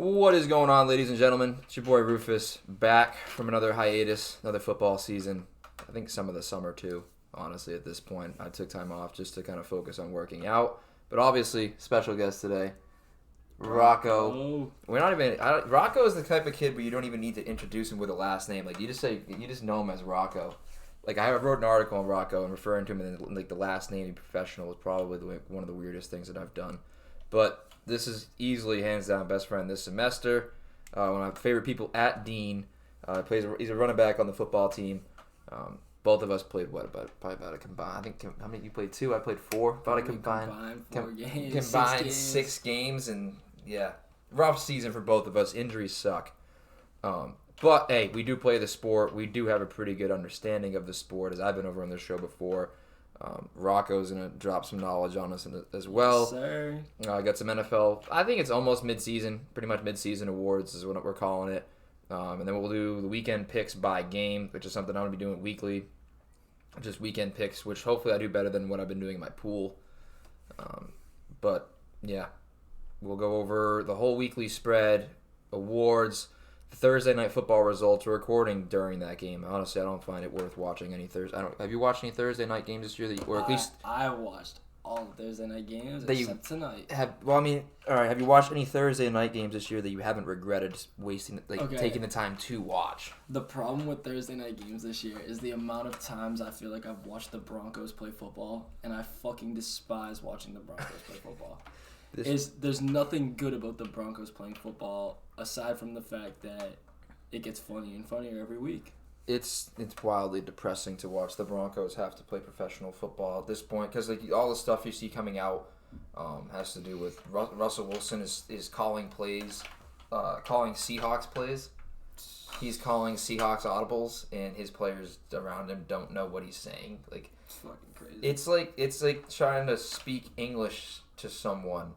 What is going on, ladies and gentlemen? It's your boy Rufus, back from another hiatus, another football season. I think some of the summer too, honestly, at this point. I took time off just to kind of focus on working out. But obviously, special guest today, Rocco. Rocco is the type of kid where you don't even need to introduce him with a last name. Like, you just know him as Rocco. Like, I wrote an article on Rocco and referring to him in like the last name professional was probably one of the weirdest things that I've done. But this is easily, hands down, best friend this semester. One of my favorite people at Dean. He's a running back on the football team. Both of us played probably about a combined. I think how many you played? 2. I played 4. About a combined 4 games. Combined 6 games, and yeah, rough season for both of us. Injuries suck. But hey, we do play the sport. We do have a pretty good understanding of the sport, as I've been over on this show before. Rocco's going to drop some knowledge on us as well. Yes, sir. I got some NFL. I think it's almost midseason. Pretty much midseason awards is what we're calling it. And then we'll do the weekend picks by game, which is something I'm going to be doing weekly. Just weekend picks, which hopefully I do better than what I've been doing in my pool. But, yeah. We'll go over the whole weekly spread, awards, the Thursday night football results. We're recording during that game. Honestly, I don't find it worth watching any Thursday. Have you watched any Thursday night games this year? Or at least I watched all the Thursday night games except tonight. All right. Have you watched any Thursday night games this year that you haven't regretted wasting, taking the time to watch? The problem with Thursday night games this year is the amount of times I feel like I've watched the Broncos play football, and I fucking despise watching the Broncos play football. There's nothing good about the Broncos playing football aside from the fact that it gets funnier and funnier every week. It's wildly depressing to watch the Broncos have to play professional football at this point, because like all the stuff you see coming out has to do with Russell Wilson is calling plays, calling Seahawks plays. He's calling Seahawks audibles, and his players around him don't know what he's saying. Like, it's fucking crazy. It's like trying to speak English to someone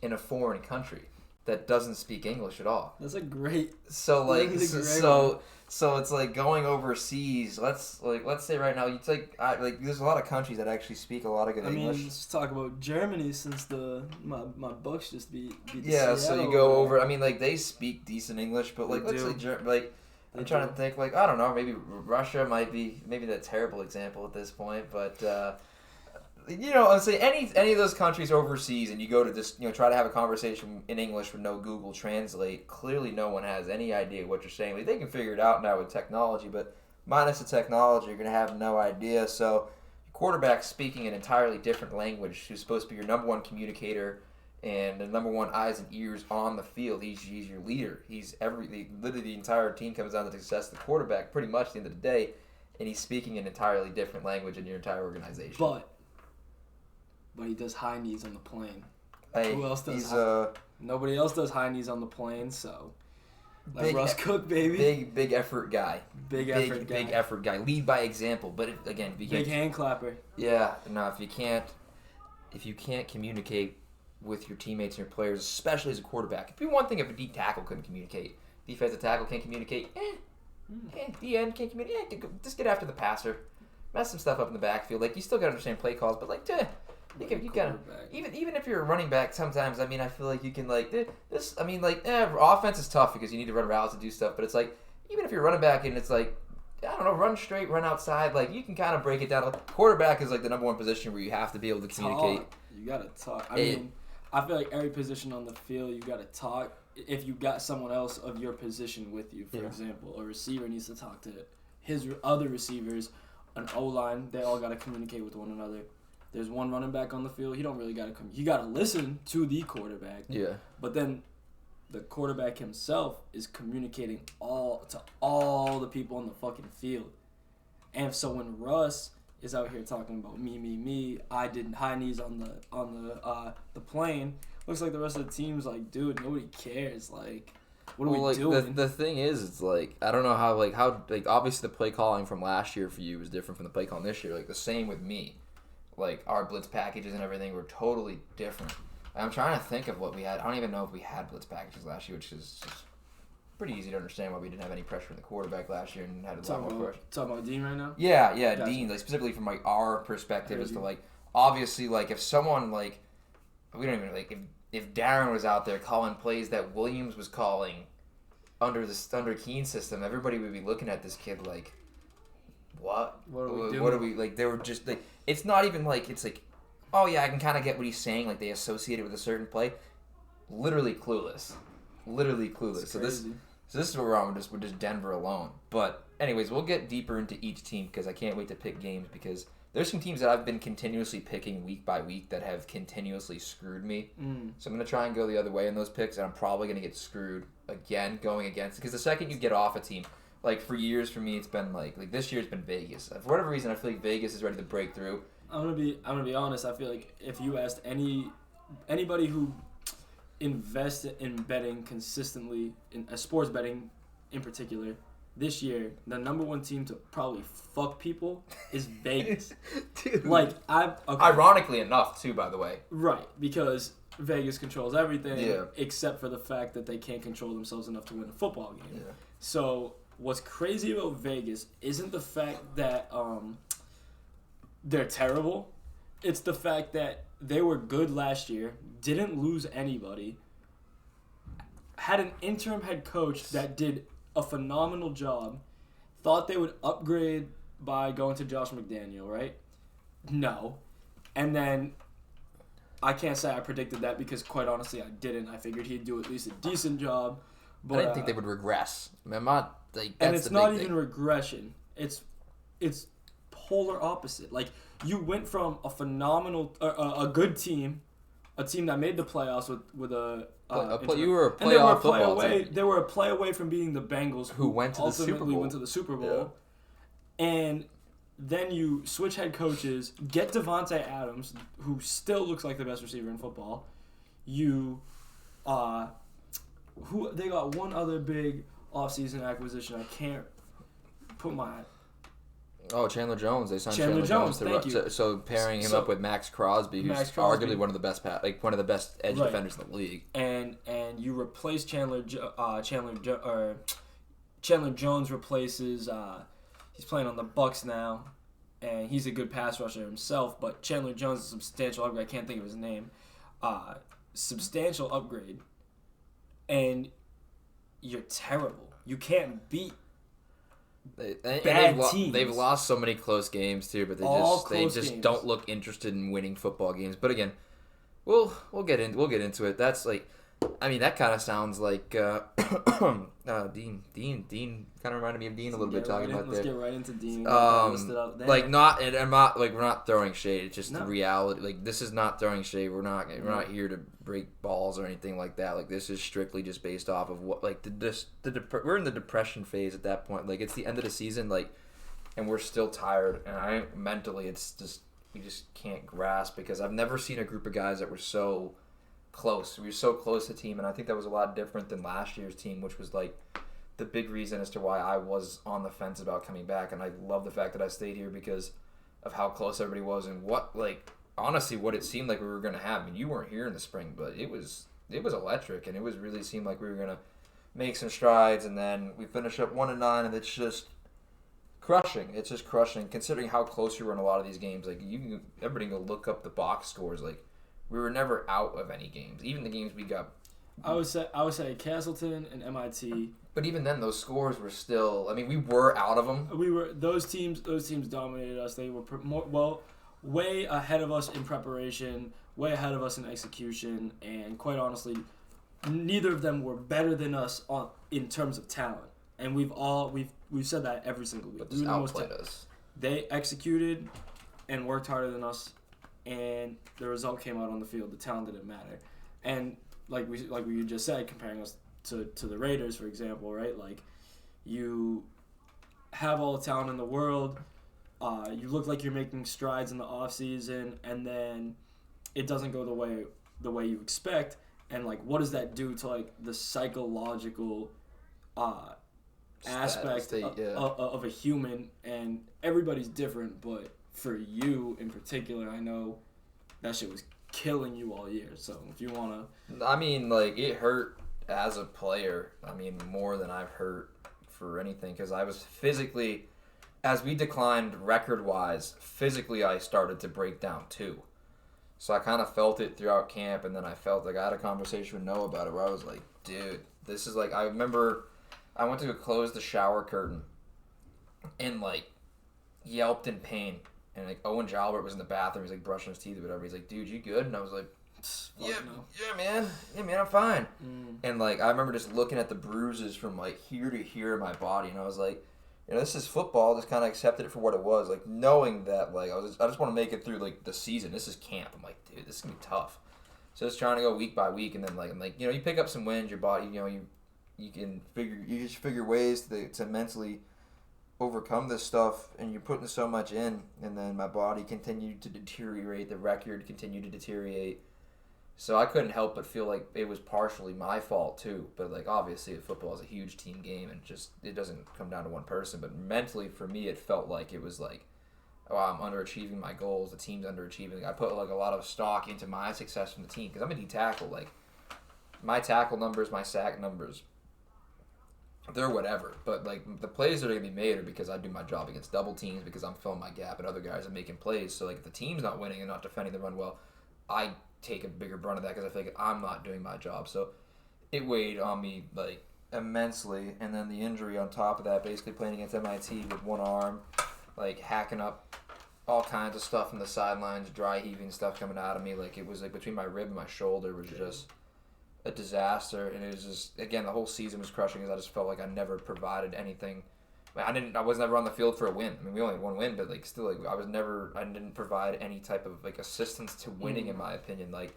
in a foreign country that doesn't speak English at all. That's a great. So it's like going overseas. Let's say right now there's a lot of countries that actually speak a lot of good English. Let's talk about Germany since my Bucks just beat yeah. Seattle. So you go over. I mean, like, they speak decent English, but like let's say I'm trying to think, like, I don't know, maybe Russia might be the terrible example at this point, but let's say any of those countries overseas, and you go to just try to have a conversation in English with no Google Translate. Clearly, no one has any idea what you're saying. Like, they can figure it out now with technology, but minus the technology, you're gonna have no idea. So, your quarterback's speaking an entirely different language. Who's supposed to be your number one communicator and the number one eyes and ears on the field. He's your leader. Literally the entire team comes down to the success of the quarterback, pretty much at the end of the day, and he's speaking an entirely different language in your entire organization. But he does high knees on the plane. Hey, who else does nobody else does high knees on the plane, so Russ Cook, baby. Big effort guy. Big effort guy. Lead by example. But if you can't, big hand clapper. Yeah, no, if you can't communicate with your teammates and your players, especially as a quarterback. It'd be one thing if a D tackle couldn't communicate. Defensive tackle can't communicate. D end can't communicate. Just get after the passer. Mess some stuff up in the backfield. Like, you still gotta understand play calls, but like, you gotta, even if you're a running back, sometimes, I mean, I feel like you can, like, offense is tough because you need to run routes and do stuff, but it's like, even if you're a running back and it's like, I don't know, run straight, run outside, like, you can kind of break it down. Quarterback is like the number one position where you have to be able to communicate. You gotta talk. I feel like every position on the field, you gotta talk. If you got someone else of your position with you, for example, a receiver needs to talk to his other receivers, an O-line, they all gotta communicate with one another. There's one running back on the field. He don't really got to come. You got to listen to the quarterback. Yeah. But then the quarterback himself is communicating to all the people on the fucking field. And so when Russ is out here talking about me, I did high knees on the plane, looks like the rest of the team's like, dude, nobody cares. Like, what are we doing? The thing is, it's like, I don't know how obviously the play calling from last year for you was different from the play calling this year. Like, the same with me. Like, our blitz packages and everything were totally different. I'm trying to think of what we had. I don't even know if we had blitz packages last year, which is just pretty easy to understand why we didn't have any pressure in the quarterback last year and had a lot more pressure. Talking about Dean right now? Yeah, gotcha. Dean. Like, specifically from like our perspective, as to like, obviously, like, if someone, like, we don't even, like, if Darren was out there calling plays that Williams was calling under Keen's system, everybody would be looking at this kid like, what? What are we doing? What are we, like, they were just, like, it's not even like, it's like, oh yeah, I can kind of get what he's saying, like they associate it with a certain play. Literally clueless. So this is where we're on with just Denver alone. But anyways, we'll get deeper into each team because I can't wait to pick games because there's some teams that I've been continuously picking week by week that have continuously screwed me. So I'm going to try and go the other way in those picks, and I'm probably going to get screwed again going against it. Because the second you get off a team, like for years for me, it's been like this year's been Vegas. For whatever reason, I feel like Vegas is ready to break through. I'm gonna be honest. I feel like if you asked anybody who invests in betting consistently, in sports betting in particular, this year, the number one team to probably fuck people is Vegas. Dude. Like, Ironically enough, too, by the way. Right, because Vegas controls everything, Yeah. except for the fact that they can't control themselves enough to win a football game. Yeah. So, what's crazy about Vegas isn't the fact that they're terrible. It's the fact that they were good last year, didn't lose anybody, had an interim head coach that did a phenomenal job, thought they would upgrade by going to Josh McDaniel, right? No. And then I can't say I predicted that because quite honestly I didn't. I figured he'd do at least a decent job. But I didn't think they would regress. I mean, I'm not like that's and it's the not big even thing. regression. It's polar opposite. Like you went from a phenomenal a good team, a team that made the playoffs with a you were a and they were playoff a play football away. team. They were a play away from beating the Bengals, Who went to the Super ultimately Bowl. went to the Super Bowl. And then you switch head coaches, get Devontae Adams, who still looks like the best receiver in football. You, who they got one other big offseason acquisition. I can't put my. Oh, Chandler Jones. They signed Chandler Jones, thank you. So pairing him up with Max Crosby, who's Max Crosby. arguably one of the best edge Right. defenders in the league. And you replace Chandler Jones replaces he's playing on the Bucks now, and he's a good pass rusher himself. But Chandler Jones is a substantial upgrade. I can't think of his name. Substantial upgrade, and you're terrible. You can't beat bad teams. They've lost so many close games too, but they just games. don't look interested in winning football games. But again, we'll get into it. That's like, I mean, that kind of sounds like Dean. Kind of reminded me of Dean a little bit talking about Let's there. get right into Dean. Like not, and I'm not like we're not throwing shade. It's just No. the reality. Like this is not throwing shade. We're not here to break balls or anything like that. Like this is strictly just based off of what like we're in the depression phase at that point. Like it's the end of the season. Like, and we're still tired. And mentally, it's just we just can't grasp because I've never seen a group of guys that were so close. We were so close to the team, and I think that was a lot different than last year's team, which was like the big reason as to why I was on the fence about coming back. And I love the fact that I stayed here because of how close everybody was and what, like, honestly, what it seemed like we were going to have. I mean, you weren't here in the spring, but it was electric, and it was really seemed like we were going to make some strides. And then we finished up 1-9, and it's just crushing. It's just crushing considering how close we were in a lot of these games. Like, everybody can go look up the box scores. Like, we were never out of any games, even the games we got. I would say Castleton and MIT. But even then, those scores were still. I mean, we were out of them. Those teams dominated us. They were way ahead of us in preparation, way ahead of us in execution, and quite honestly, neither of them were better than us in terms of talent. And we've said that every single week. But just outplayed us. They executed and worked harder than us, and the result came out on the field. The talent didn't matter, and like we just said, comparing us to the Raiders, for example, right? Like, you have all the talent in the world. You look like you're making strides in the offseason, and then it doesn't go the way you expect. And, like, what does that do to, like, the psychological aspect of a human? And everybody's different, but for you in particular, I know that shit was killing you all year. So if you want to... I mean, like, it hurt as a player. I mean, more than I've hurt for anything, because I was physically, as we declined record-wise, physically I started to break down too. So I kind of felt it throughout camp, and then I felt like I had a conversation with Noah about it where I was like, dude, this is like, I remember I went to go close the shower curtain and like yelped in pain. And like Owen Jalbert was in the bathroom, he's like brushing his teeth or whatever. He's like, dude, you good? And I was like, yeah, man, I'm fine. And like I remember just looking at the bruises from like here to here in my body, and I was like, this is football. Just kind of accepted it for what it was, like knowing that like I just want to make it through like the season. This is camp. I'm like, dude, this is gonna be tough. So just trying to go week by week, and then like I'm like, you pick up some wins, your body, you can figure ways to mentally overcome this stuff, and you're putting so much in, and then my body continued to deteriorate. The record continued to deteriorate. So I couldn't help but feel like it was partially my fault too. But like obviously football is a huge team game, and it doesn't come down to one person. But mentally for me it felt like it was like, oh, I'm underachieving my goals, the team's underachieving. I put like a lot of stock into my success from the team because I'm a D tackle. Like my tackle numbers, my sack numbers, they're whatever. But like the plays that are gonna be made are because I do my job against double teams, because I'm filling my gap and other guys are making plays. So like if the team's not winning and not defending the run well, I take a bigger brunt of that because I feel like I'm not doing my job. So it weighed on me like immensely. And then the injury on top of that, basically playing against MIT with one arm, like hacking up all kinds of stuff from the sidelines, dry heaving stuff coming out of me. Like it was like between my rib and my shoulder was just a disaster. And it was just, again, the whole season was crushing because I just felt like I never provided anything. I was never on the field for a win. I mean, we only had one win, but like still, like I didn't provide any type of like assistance to winning, in my opinion. Like,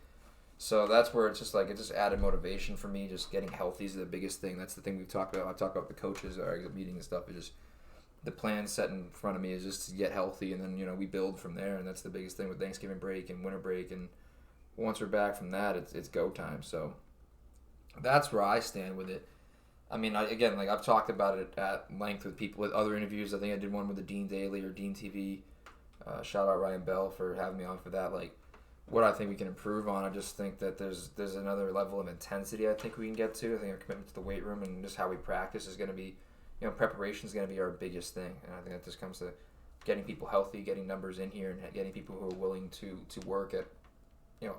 so that's where it's just like it just added motivation for me. Just getting healthy is the biggest thing. That's the thing we've talked about. I talk about the coaches, our meeting and stuff. It's just the plan set in front of me is just to get healthy, and then we build from there. And that's the biggest thing with Thanksgiving break and winter break. And once we're back from that, it's go time. So that's where I stand with it. I mean, I've talked about it at length with people with other interviews. I think I did one with the Dean Daily or Dean TV. Shout out Ryan Bell for having me on for that. Like, what I think we can improve on. I just think that there's another level of intensity I think we can get to. I think our commitment to the weight room and just how we practice is going to be, preparation is going to be our biggest thing. And I think that just comes to getting people healthy, getting numbers in here, and getting people who are willing to work at,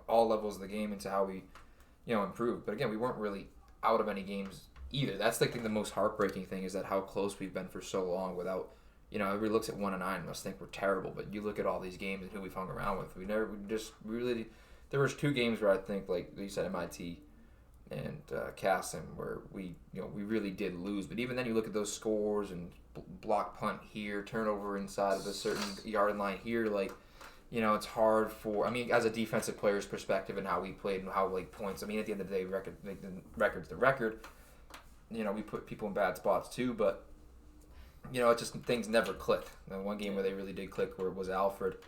all levels of the game into how we, improve. But again, we weren't really out of any games either. That's like the most heartbreaking thing is that how close we've been for so long without, everybody looks at 1-9 and us think we're terrible, but you look at all these games and who we've hung around with. There was 2 games where I think, like you said, MIT and Cassim, where we really did lose. But even then, you look at those scores and block punt here, turnover inside of a certain yard line here, like, it's hard for, as a defensive player's perspective and how we played and how, like, points, at the end of the day, record's the record. We put people in bad spots too, but it just things never click. The one game where they really did click was Alfred,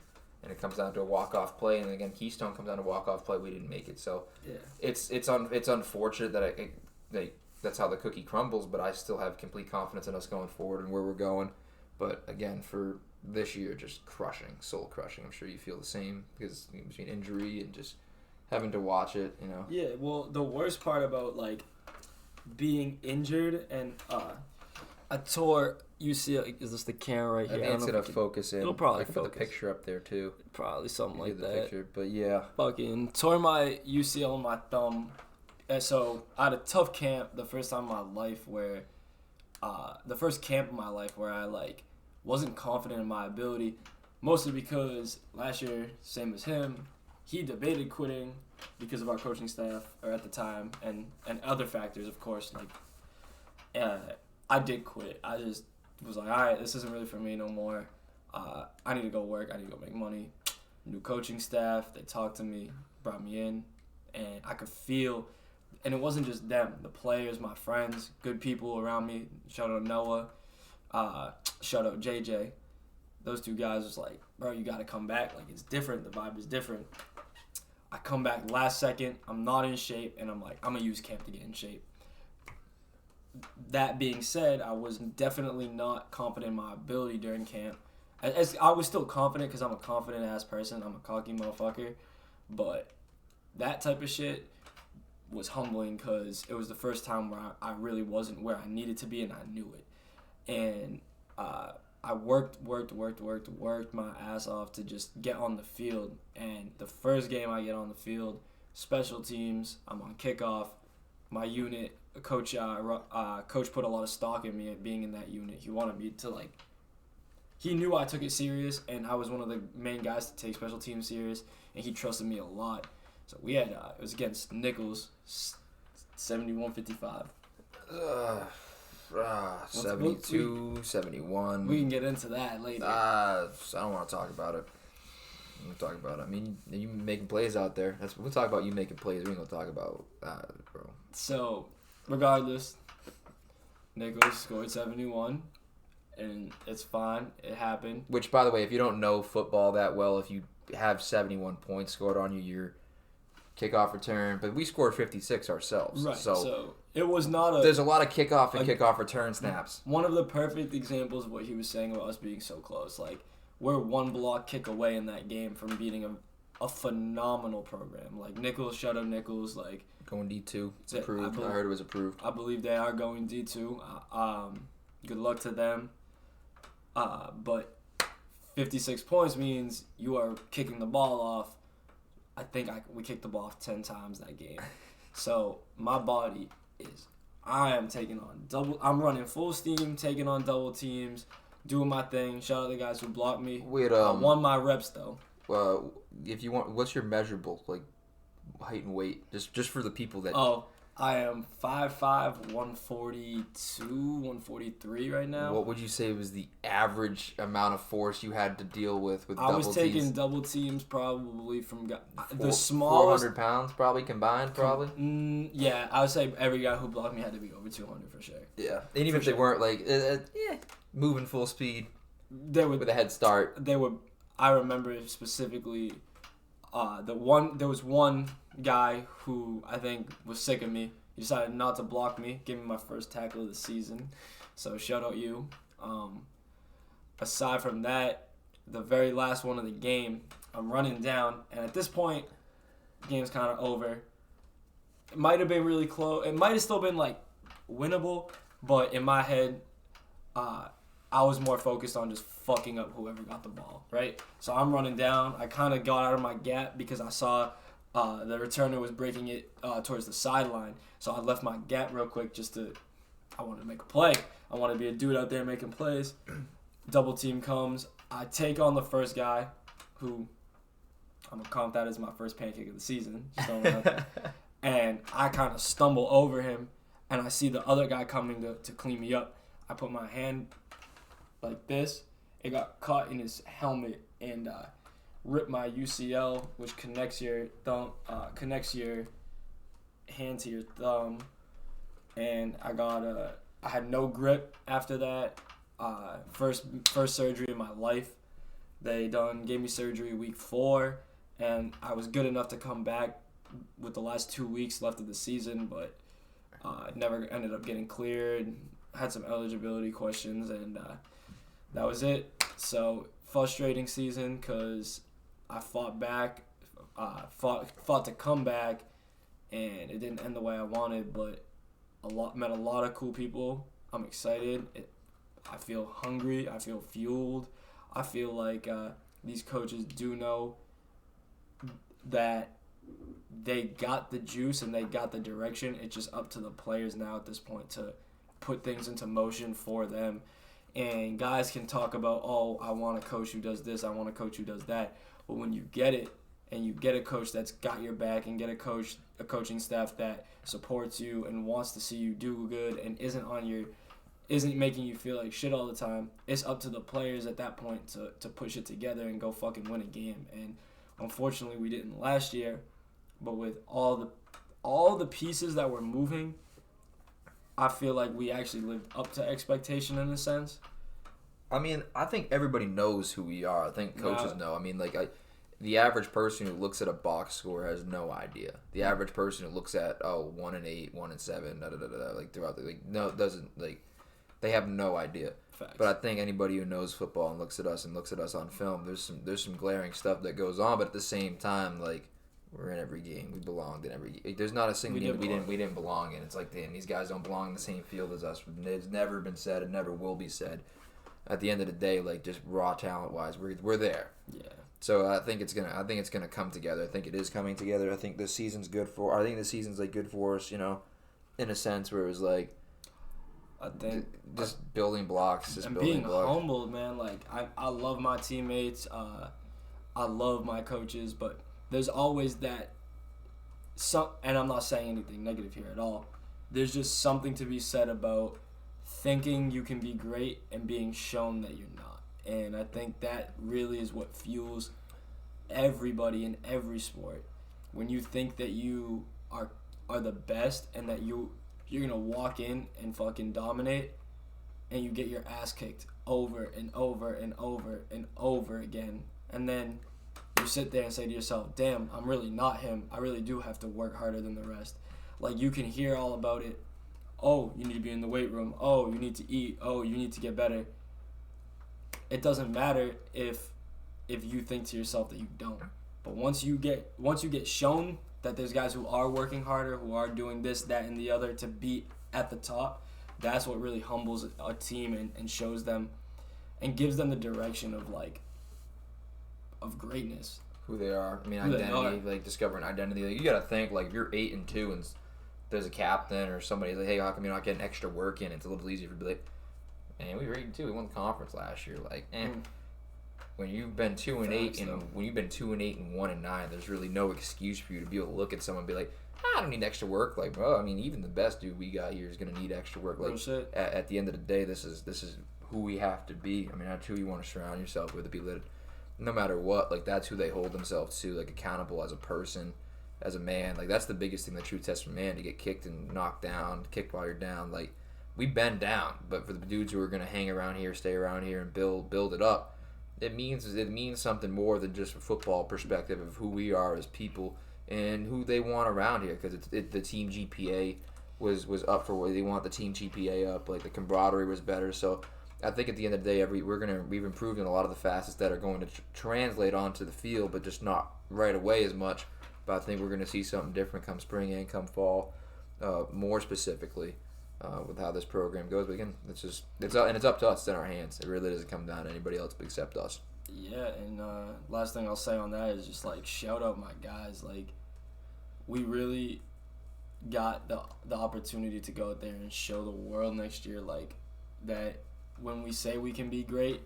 and it comes down to a walk-off play, and again Keystone comes down to a walk-off play. We didn't make it, so yeah, it's unfortunate that that's how the cookie crumbles. But I still have complete confidence in us going forward and where we're going. But again, for this year, just crushing, soul crushing. I'm sure you feel the same because between injury and just having to watch it, Yeah, well, the worst part about like being injured and I tore UCL. Is this the camera right here? I think it's gonna focus in. It'll probably put the picture up there too. Probably something like that. Picture, but yeah. Fucking tore my UCL in my thumb. And so I had a tough camp. The first time in my life where, the first camp in my life where I like wasn't confident in my ability, mostly because last year, same as him, he debated quitting because of our coaching staff, or at the time, and other factors, of course. Like, I did quit. I just was like, all right, this isn't really for me no more. I need to go work. I need to go make money. New coaching staff. They talked to me, brought me in, and I could feel. And it wasn't just them, the players, my friends, good people around me. Shout out Noah. Shout out JJ. Those 2 guys was like, bro, you got to come back. Like, it's different. The vibe is different. I come back last second. I'm not in shape, and I'm like, I'm going to use camp to get in shape. That being said, I was definitely not confident in my ability during camp. As I was still confident because I'm a confident-ass person. I'm a cocky motherfucker. But that type of shit was humbling because it was the first time where I really wasn't where I needed to be, and I knew it. And I worked my ass off to just get on the field. And the first game I get on the field, special teams, I'm on kickoff. My unit, coach put a lot of stock in me at being in that unit. He wanted me to he knew I took it serious, and I was one of the main guys to take special teams serious, and he trusted me a lot. So we had, it was against Nichols, 71-55. 72, 71. We can get into that later. I don't want to talk about it. I mean, you making plays out there. We'll talk about you making plays. We ain't going to talk about bro. So, regardless, Nichols scored 71, and it's fine. It happened. Which, by the way, if you don't know football that well, if you have 71 points scored on you, your kickoff return. But we scored 56 ourselves. Right. So it was not a... There's a lot of kickoff and kickoff return snaps. One of the perfect examples of what he was saying about us being so close. We're one block kick away in that game from beating a phenomenal program. Nichols, shout out Nichols. Going D2. It's approved. I heard it was approved. I believe they are going D2. Good luck to them. But 56 points means you are kicking the ball off. I think we kicked the ball off 10 times that game. So my body I am taking on I'm running full steam, taking on double teams, doing my thing. Shout out the guys who blocked me. I won my reps though. If you want, what's your measurable height and weight? Just for the people that. Oh, I am 5'5", 142, 143 right now. What would you say was the average amount of force you had to deal with double teams? I was taking double teams probably from the smallest. 400 pounds probably combined, probably? Yeah, I would say every guy who blocked me had to be over 200 for sure. Yeah. And even if they weren't moving full speed with a head start. I remember specifically there was one guy who I think was sick of me. He decided not to block me, give me my first tackle of the season. So shout out you. Aside from that, the very last one of the game, I'm running down, and at this point, the game's kind of over. It might have been really close. It might have still been winnable, but in my head, I was more focused on just fucking up whoever got the ball, right? So I'm running down. I kind of got out of my gap because I saw the returner was breaking it towards the sideline. So I left my gap real quick I wanted to make a play. I want to be a dude out there making plays. Double team comes. I take on the first guy who I'm going to count that as my first pancake of the season. And I kind of stumble over him, and I see the other guy coming to clean me up. I put my hand like this. It got caught in his helmet and ripped my UCL, which connects your thumb, connects your hand to your thumb. And I had no grip after that. First surgery in my life. They gave me surgery week 4, and I was good enough to come back with the last 2 weeks left of the season, but never ended up getting cleared. Had some eligibility questions, and that was it. So frustrating season because I fought back, fought to come back, and it didn't end the way I wanted. But met a lot of cool people. I'm excited. I feel hungry. I feel fueled. I feel like these coaches do know that they got the juice and they got the direction. It's just up to the players now at this point to put things into motion for them. And guys can talk about, I want a coach who does this, I want a coach who does that. But when you get it, and you get a coach that's got your back, and get a coaching staff that supports you and wants to see you do good and isn't making you feel like shit all the time, it's up to the players at that point to push it together and go fucking win a game. And unfortunately, we didn't last year. But with all the pieces that were moving, I feel like we actually lived up to expectation in a sense. I mean, I think everybody knows who we are. I think coaches know. I mean, the average person who looks at a box score has no idea. The average person who looks at 1-8, 1-7, throughout the doesn't they have no idea. Facts. But I think anybody who knows football and looks at us on film, there's some glaring stuff that goes on. But at the same time, we're in every game. We belonged in every game. There's not a single game we didn't belong in. It's damn, these guys don't belong in the same field as us. It's never been said. It never will be said. at the end of the day, like just raw talent wise, we're there. Yeah. So I think it's gonna come together. I think it is coming together. I think this season's good for. I think this season's like good for us. In a sense where it was like. I think just building blocks, just and building being blocks. humbled, man. Like I love my teammates. I love my coaches, but there's always that. And I'm not saying anything negative here at all. There's just something to be said about thinking you can be great and being shown that you're not. And I think that really is what fuels everybody in every sport. When you think that you are the best and that you're gonna walk in and fucking dominate, and you get your ass kicked over and over and over and over again, and then you sit there and say to yourself, damn, I'm really not him. I really do have to work harder than the rest. Like, you can hear all about it. Oh, you need to be in the weight room. Oh, you need to eat. Oh, you need to get better. It doesn't matter if you think to yourself that you don't. But once you get shown that there's guys who are working harder, who are doing this, that, and the other to be at the top, that's what really humbles a team and shows them and gives them the direction of greatness. Who they are. I mean, identity, like discovering identity. Like, you gotta think, like, if you're 8-2 and there's a captain or somebody's like, hey, how come you're not getting extra work in? It's a little easier for you to be like, man, we were 8-2. We won the conference last year. Like, when you've been 2-8 and when you've been 2-8 and 1-9, there's really no excuse for you to be able to look at someone and be like, I don't need extra work. Like, bro, I mean, even the best dude we got here is gonna need extra work. Like, at the end of the day, this is who we have to be. I mean, that's who you want to surround yourself with, to be lit. No matter what, like, that's who they hold themselves to, like, accountable as a person, as a man. Like, that's the biggest thing, the true test for man, to get kicked and knocked down, kicked while you're down. Like, we've been down, but for the dudes who are going to hang around here, stay around here, and build it up, it means something more than just a football perspective of who we are as people and who they want around here, because the team GPA was up for what they want. The team GPA up, like, the camaraderie was better. So I think at the end of the day, we've improved in a lot of the facets that are going to translate onto the field, but just not right away as much. But I think we're going to see something different come spring and come fall, more specifically with how this program goes. But again, it's up to us. It's in our hands. It really doesn't come down to anybody else except us. Yeah, and last thing I'll say on that is just, like, shout out my guys. Like, we really got the opportunity to go out there and show the world next year, like, that when we say we can be great,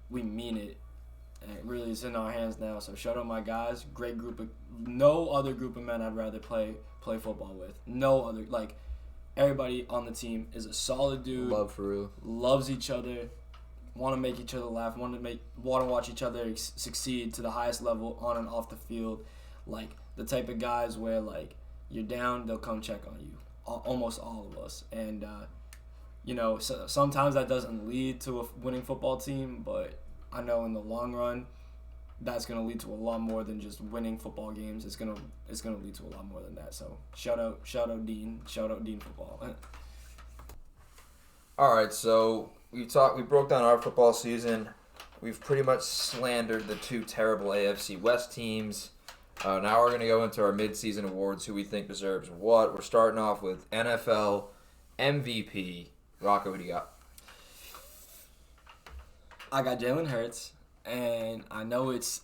we mean it. And it really is in our hands now. So shout out my guys. Great group of, no other group of men I'd rather play football with. No other, like, everybody on the team is a solid dude. Love for real. Loves each other. Want to make each other laugh. Want to watch each other succeed to the highest level on and off the field. Like, the type of guys where, like, you're down, they'll come check on you. Almost all of us. And so sometimes that doesn't lead to a winning football team, but I know in the long run, that's going to lead to a lot more than just winning football games. It's gonna lead to a lot more than that. So shout out Dean football. All right, so we broke down our football season. We've pretty much slandered the two terrible AFC West teams. Now we're going to go into our midseason awards, who we think deserves what. We're starting off with NFL MVP. Rocco, who do you got? I got Jalen Hurts, and I know it's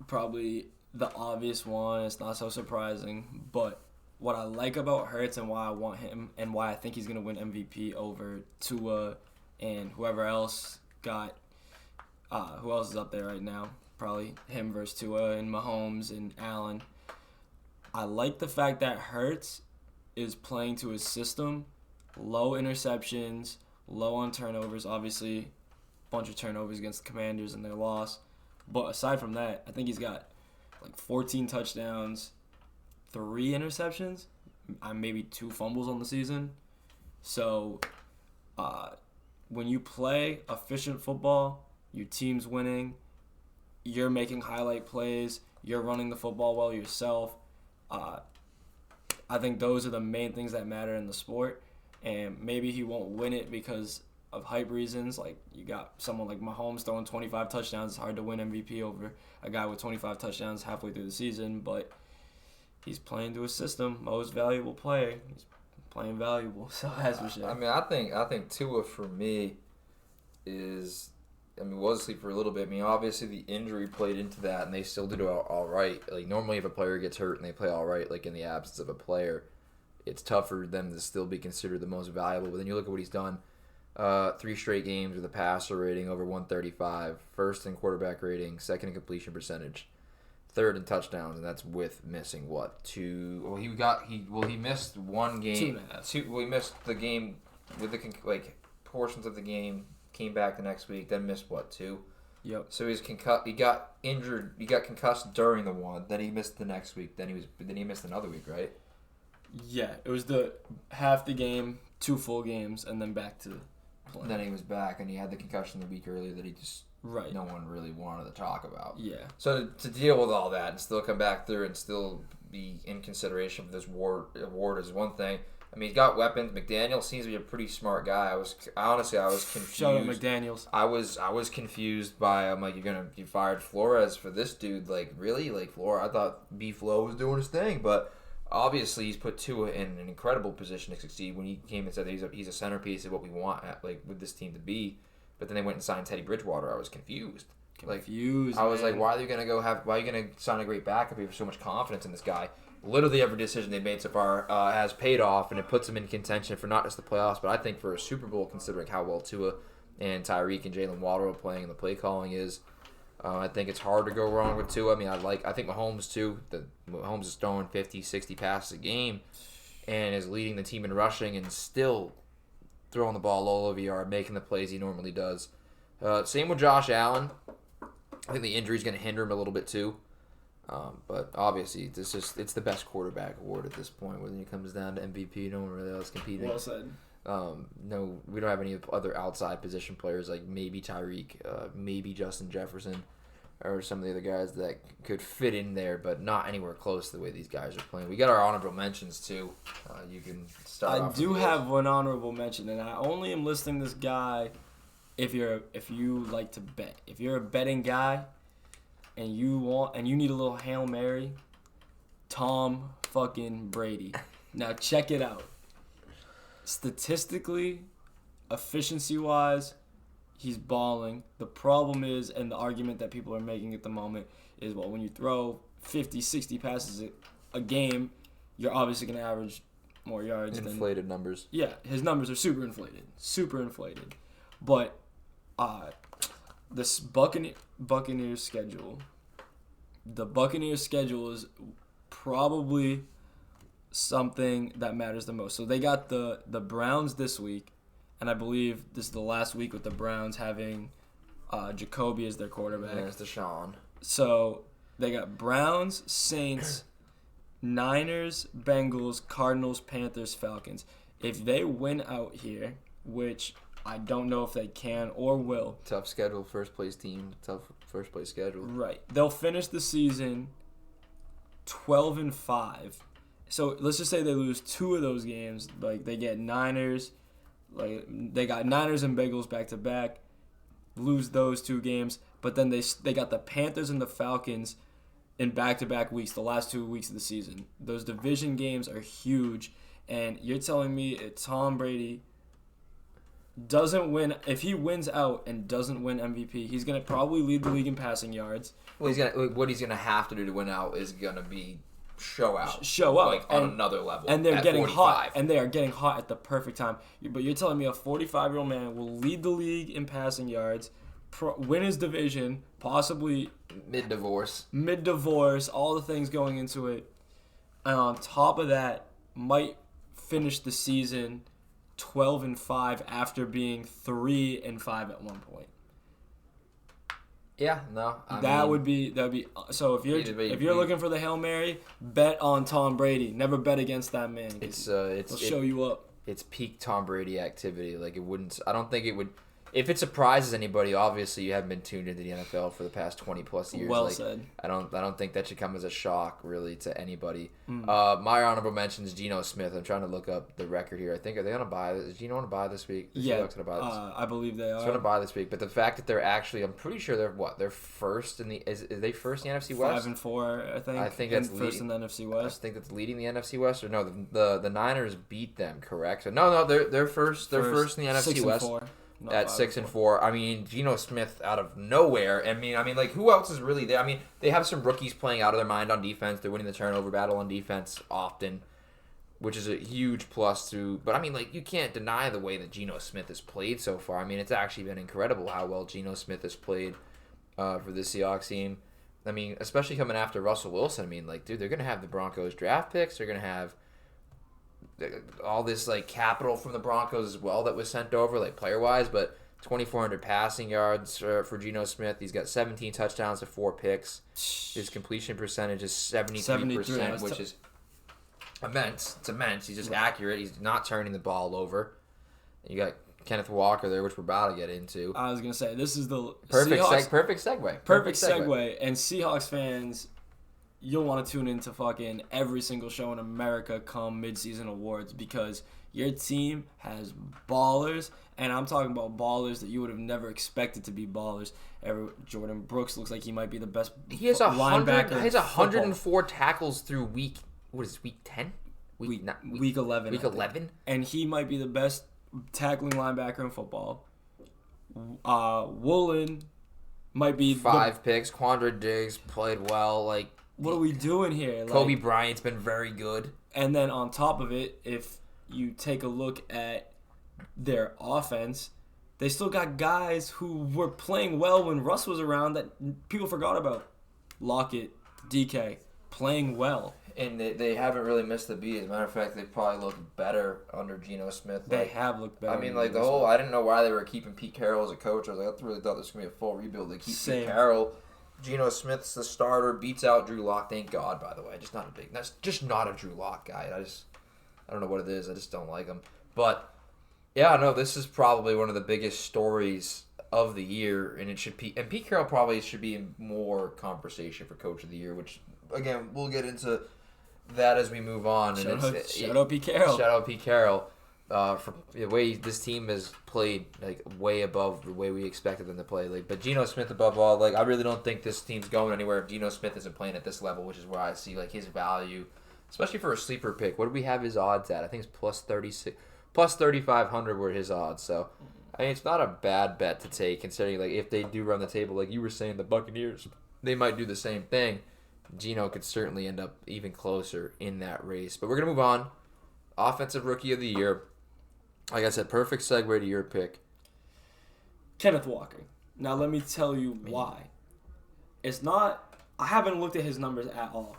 probably the obvious one. It's not so surprising, but what I like about Hurts and why I want him and why I think he's going to win MVP over Tua and whoever else who else is up there right now? Probably him versus Tua and Mahomes and Allen. I like the fact that Hurts is playing to his system. Low interceptions, low on turnovers. Obviously, a bunch of turnovers against the Commanders and their loss. But aside from that, I think he's got like 14 touchdowns, 3 interceptions, maybe 2 fumbles on the season. So when you play efficient football, your team's winning, you're making highlight plays, you're running the football well yourself. I think those are the main things that matter in the sport. And maybe he won't win it because of hype reasons. Like, you got someone like Mahomes throwing 25 touchdowns. It's hard to win MVP over a guy with 25 touchdowns halfway through the season. But he's playing to his system. Most valuable player. He's playing valuable. So that's for sure. I mean, I think Tua, for me, was asleep for a little bit. I mean, obviously the injury played into that, and they still did all right. Like, normally if a player gets hurt and they play all right, like in the absence of a player, it's tough for them to still be considered the most valuable. But then you look at what he's done. 3 straight games with a passer rating over 135, first in quarterback rating, second in completion percentage, third in touchdowns, and that's with missing what? 2. Well, he missed one game. 2.5. Well, he missed the game with the portions of the game. Came back the next week, then missed what, 2? Yep. So he's concussed. He got injured. He got concussed during the one. Then he missed the next week. Then he missed another week, right? Yeah, it was the half the game, 2 full games, and then back to play. Then he was back, and he had the concussion the week earlier that he just no one really wanted to talk about. Yeah. So to deal with all that and still come back through and still be in consideration for this award is one thing. I mean, he's got weapons. McDaniel seems to be a pretty smart guy. I was confused. Shout out McDaniels. I was confused by, I'm like, you fired Flores for this dude? Like, really? Like, Flores? I thought B Flo was doing his thing, but obviously he's put Tua in an incredible position to succeed. When he came and said that he's a centerpiece of what we want with this team to be, but then they went and signed Teddy Bridgewater. I was confused. I was like, why are you gonna sign a great backup if you have so much confidence in this guy? Literally every decision they've made so far has paid off, and it puts them in contention for not just the playoffs, but I think for a Super Bowl, considering how well Tua and Tyreek and Jalen Waddle are playing and the play calling is. I think it's hard to go wrong with Tua. I mean, I think Mahomes too. Mahomes is throwing 50, 60 passes a game, and is leading the team in rushing, and still throwing the ball all over yard, making the plays he normally does. Same with Josh Allen. I think the injury is going to hinder him a little bit too. But obviously, it's the best quarterback award at this point. When it comes down to MVP, no one really else competing. Well said. No, we don't have any other outside position players like maybe Tyreek, maybe Justin Jefferson, or some of the other guys that could fit in there, but not anywhere close to the way these guys are playing. We got our honorable mentions too. You can start. I do have one honorable mention, and I only am listing this guy if you like to bet. If you're a betting guy, and you need a little Hail Mary, Tom fucking Brady. Now check it out. Statistically, efficiency-wise, he's balling. The problem is, and the argument that people are making at the moment is, well, when you throw 50, 60 passes a game, you're obviously going to average more yards. Inflated numbers. Yeah, his numbers are super inflated. Super inflated. But this Buccaneers schedule, the Buccaneers schedule is probably something that matters the most. So they got the Browns this week, and I believe this is the last week with the Browns having Jacoby as their quarterback. There's Deshaun. So they got Browns, Saints, Niners, Bengals, Cardinals, Panthers, Falcons. If they win out here, which I don't know if they can or will. Tough schedule, first place team. Tough first place schedule. Right. They'll finish the season 12-5. So let's just say they lose 2 of those games. Like they get Niners, they got Niners and Bengals back to back. Lose those 2 games, but then they got the Panthers and the Falcons in back-to-back weeks, the last 2 weeks of the season. Those division games are huge, and you're telling me if Tom Brady doesn't win, if he wins out and doesn't win MVP, he's gonna probably lead the league in passing yards. Well, what he's gonna have to do to win out is gonna be show out like on another level. And they're getting 45. hot, and they are getting hot at the perfect time. But you're telling me a 45-year-old man will lead the league in passing yards, win his division, possibly mid-divorce, all the things going into it, and on top of that, might finish the season 12-5 after being 3-5 at one point. Yeah, no. That would be so. If you're looking for the Hail Mary, bet on Tom Brady. Never bet against that man. It'll show you up. It's peak Tom Brady activity. Like it wouldn't. I don't think it would. If it surprises anybody, obviously you haven't been tuned into the NFL for the past 20+ years. Well said. I don't think that should come as a shock really to anybody. My honorable mention is Geno Smith. I'm trying to look up the record here. I think are they gonna buy? Is Geno gonna buy this week? Yeah, I believe they are. He's gonna buy this week. But the fact that they're actually, I'm pretty sure they're first in the. Is they first in the NFC West? 5-4, I think. I think that's first in the NFC West. I think that's leading the NFC West. Or no, the Niners beat them. Correct. So no, they're first. They're first in the NFC West. 6-4. at 6-4. I mean, Geno Smith out of nowhere. I mean, like who else is really there? I mean, they have some rookies playing out of their mind on defense. They're winning the turnover battle on defense often, which is a huge plus to. But I mean, like you can't deny the way that Geno Smith has played so far. I mean, it's actually been incredible how well Geno Smith has played for the Seahawks team. I mean, especially coming after Russell Wilson. I mean, like, dude, they're gonna have the Broncos draft picks. They're gonna have all this like capital from the Broncos as well that was sent over, like player wise. But 2,400 passing yards for Geno Smith. He's got 17 touchdowns to 4 picks. His completion percentage is 73%, which is immense. It's immense. He's just accurate. He's not turning the ball over. You got Kenneth Walker there, which we're about to get into. I was gonna say this is the perfect segue. Perfect segue. And Seahawks fans, you'll want to tune into fucking every single show in America come midseason awards because your team has ballers, and I'm talking about ballers that you would have never expected to be ballers. Jordan Brooks looks like he might be the best. He has linebacker. He has 104 tackles through week 10? Week 11. Week 11, and he might be the best tackling linebacker in football. Woolen might be 5 picks. Quandre Diggs played well. Like, what are we doing here? Kobe Bryant's been very good. And then on top of it, if you take a look at their offense, they still got guys who were playing well when Russ was around that people forgot about. Lockett, DK, playing well. And they haven't really missed the beat. As a matter of fact, they probably looked better under Geno Smith. They have looked better. I mean, like, I didn't know why they were keeping Pete Carroll as a coach. I was like, I really thought this was going to be a full rebuild. They keep Pete Carroll. Geno Smith's the starter, beats out Drew Lock. Thank God, by the way. That's just not a Drew Lock guy. I don't know what it is. I just don't like him. But, yeah, no, this is probably one of the biggest stories of the year. And Pete Carroll probably should be in more conversation for Coach of the Year, which, again, we'll get into that as we move on. Shout out Pete Carroll. Shout out Pete Carroll for the way this team has played, like way above the way we expected them to play. Like, but Geno Smith above all, like I really don't think this team's going anywhere if Geno Smith isn't playing at this level, which is where I see like his value, especially for a sleeper pick. What do we have his odds at? I think it's plus 3,500 were his odds. So I mean, it's not a bad bet to take considering like if they do run the table, like you were saying, the Buccaneers, they might do the same thing. Geno could certainly end up even closer in that race. But we're going to move on. Offensive Rookie of the Year. Like I said, perfect segue to your pick. Kenneth Walker. Now, let me tell you why. It's not... I haven't looked at his numbers at all.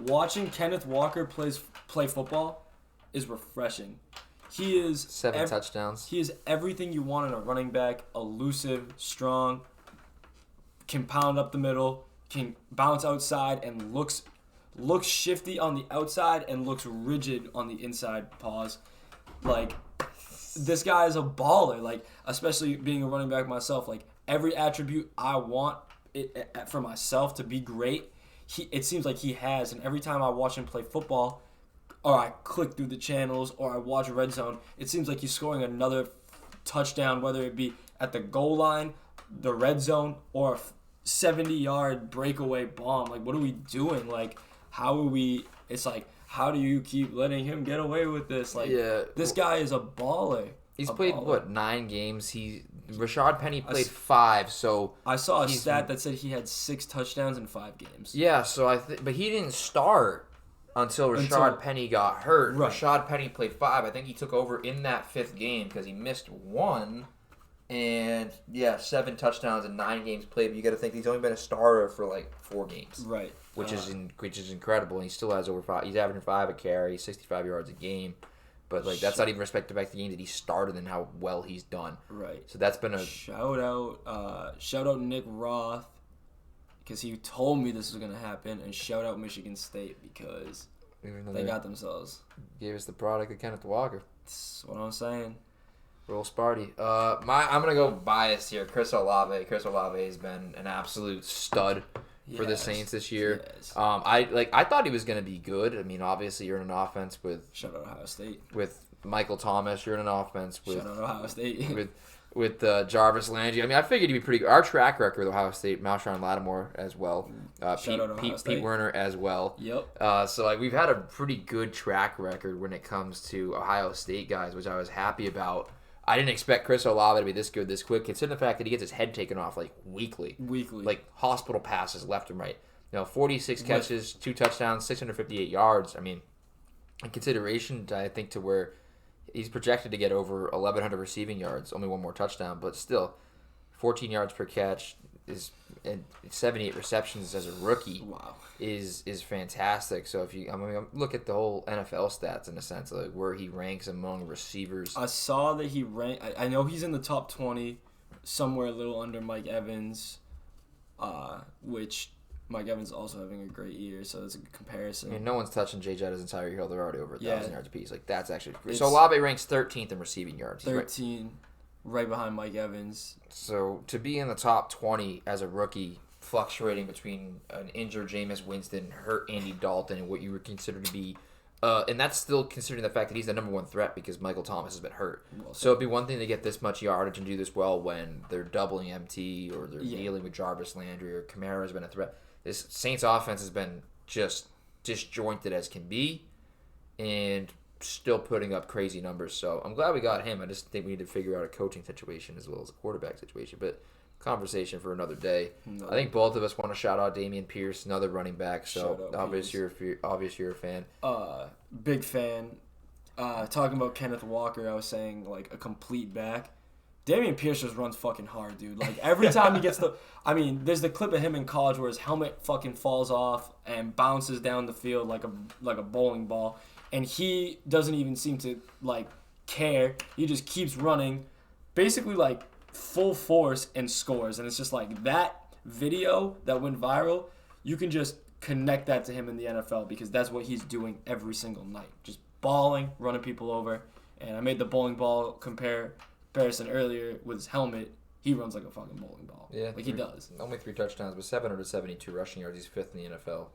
Watching Kenneth Walker play football is refreshing. He is... 7 touchdowns. He is everything you want in a running back. Elusive, strong, can pound up the middle, can bounce outside and looks shifty on the outside and looks rigid on the inside. Pause. Like, this guy is a baller. Like, especially being a running back myself. Like, every attribute I want it for myself to be great, it seems like he has. And every time I watch him play football, or I click through the channels, or I watch Red Zone, it seems like he's scoring another touchdown, whether it be at the goal line, the red zone, or 70-yard breakaway bomb. Like, what are we doing? Like, how are we... It's like, how do you keep letting him get away with this? Like, this guy is a baller. He's played, 9 games? Rashad Penny played 5, so... I saw a stat that said he had 6 touchdowns in 5 games. Yeah, so but he didn't start until Rashad Penny got hurt. Right. Rashad Penny played 5. I think he took over in that 5th game because he missed 1. And, 7 touchdowns in 9 games played. But you got to think he's only been a starter for, like, 4 games. Right. Which is incredible. And he still has over 5. He's averaging 5 a carry, 65 yards a game. But, like, that's not even respected back to the game that he started and how well he's done. Right. So that's been a... Shout out Nick Roth, because he told me this was going to happen. And shout out Michigan State, because they got themselves. Gave us the product of Kenneth Walker. That's what I'm saying. Roll Sparty. I'm gonna go biased here. Chris Olave. Chris Olave has been an absolute stud for the Saints this year. Yes. I thought he was gonna be good. I mean, obviously you're in an offense with shout out Ohio State. With Michael Thomas, you're in an offense with shout out Ohio State. with Jarvis Landry. I mean, I figured he'd be pretty good. Our track record with Ohio State, Marshawn Lattimore as well. Pete Werner as well. Yep. So like we've had a pretty good track record when it comes to Ohio State guys, which I was happy about. I didn't expect Chris Olave to be this good this quick, considering the fact that he gets his head taken off like weekly. Like hospital passes left and right. 46 catches, 2 touchdowns, 658 yards. I mean, in consideration, I think, to where he's projected to get over 1,100 receiving yards, only one more touchdown, but still, 14 yards per catch and 78 receptions as a rookie. Wow. Is fantastic. So if you look at the whole NFL stats in a sense, like where he ranks among receivers. I saw that he ranked. I know he's in the top 20, somewhere a little under Mike Evans, which Mike Evans is also having a great year, so it's a good comparison. I mean, no one's touching Jay Jettis' entire year. They're already over 1,000 yards apiece. Like, that's actually great. So Olave ranks 13th in receiving yards. 13, right behind Mike Evans. So to be in the top 20 as a rookie, fluctuating between an injured Jameis Winston, hurt Andy Dalton, and what you would consider to be, and that's still considering the fact that he's the number one threat because Michael Thomas has been hurt. So it'd be one thing to get this much yardage and do this well when they're doubling MT or they're dealing with Jarvis Landry or Kamara's been a threat. This Saints offense has been just disjointed as can be and still putting up crazy numbers. So I'm glad we got him. I just think we need to figure out a coaching situation as well as a quarterback situation. But conversation for another day. No. I think both of us want to shout out Dameon Pierce, another running back. So obviously you're a fan. Big fan. Talking about Kenneth Walker, I was saying like a complete back. Dameon Pierce just runs fucking hard, dude. Like, every time he gets there's the clip of him in college where his helmet fucking falls off and bounces down the field like a bowling ball. And he doesn't even seem to, like, care. He just keeps running, basically, like, full force and scores. And it's just like, that video that went viral, you can just connect that to him in the NFL because that's what he's doing every single night. Just balling, running people over. And I made the bowling ball comparison earlier with his helmet. He runs like a fucking bowling ball. Yeah, like he does. Only 3 touchdowns, but 772 rushing yards. He's 5th in the NFL.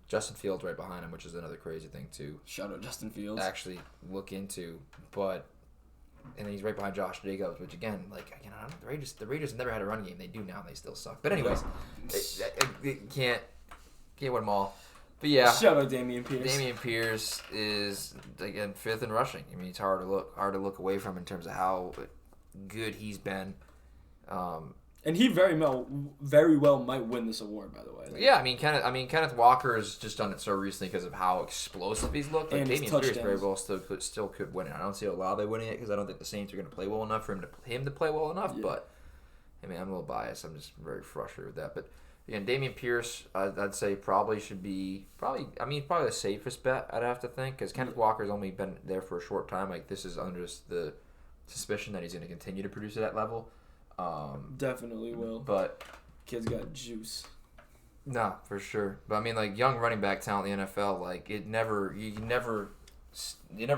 Justin Fields right behind him, which is another crazy thing to shout out Justin Fields. Actually look into, and then he's right behind Josh Jacobs, which again, the Raiders never had a run game. They do now, and they still suck. But anyways, they can't win them all. But yeah, shout out Dameon Pierce. Dameon Pierce is again 5th in rushing. I mean, it's hard to look away from in terms of how good he's been. And he very well might win this award, by the way. Yeah, I mean Kenneth Walker has just done it so recently because of how explosive he's looked. Like, Dameon Pierce very well still could win it. I don't see Olave winning it because I don't think the Saints are going to play well enough for him to play well enough. Yeah. But I mean, I'm a little biased. I'm just very frustrated with that. But again, Dameon Pierce, I'd say probably should be probably the safest bet. I'd have to think because Kenneth Walker's only been there for a short time. Like, this is under the suspicion that he's going to continue to produce at that level. Definitely will. But kid's got juice. No, for sure. But I mean, like, young running back talent in the NFL, like, you never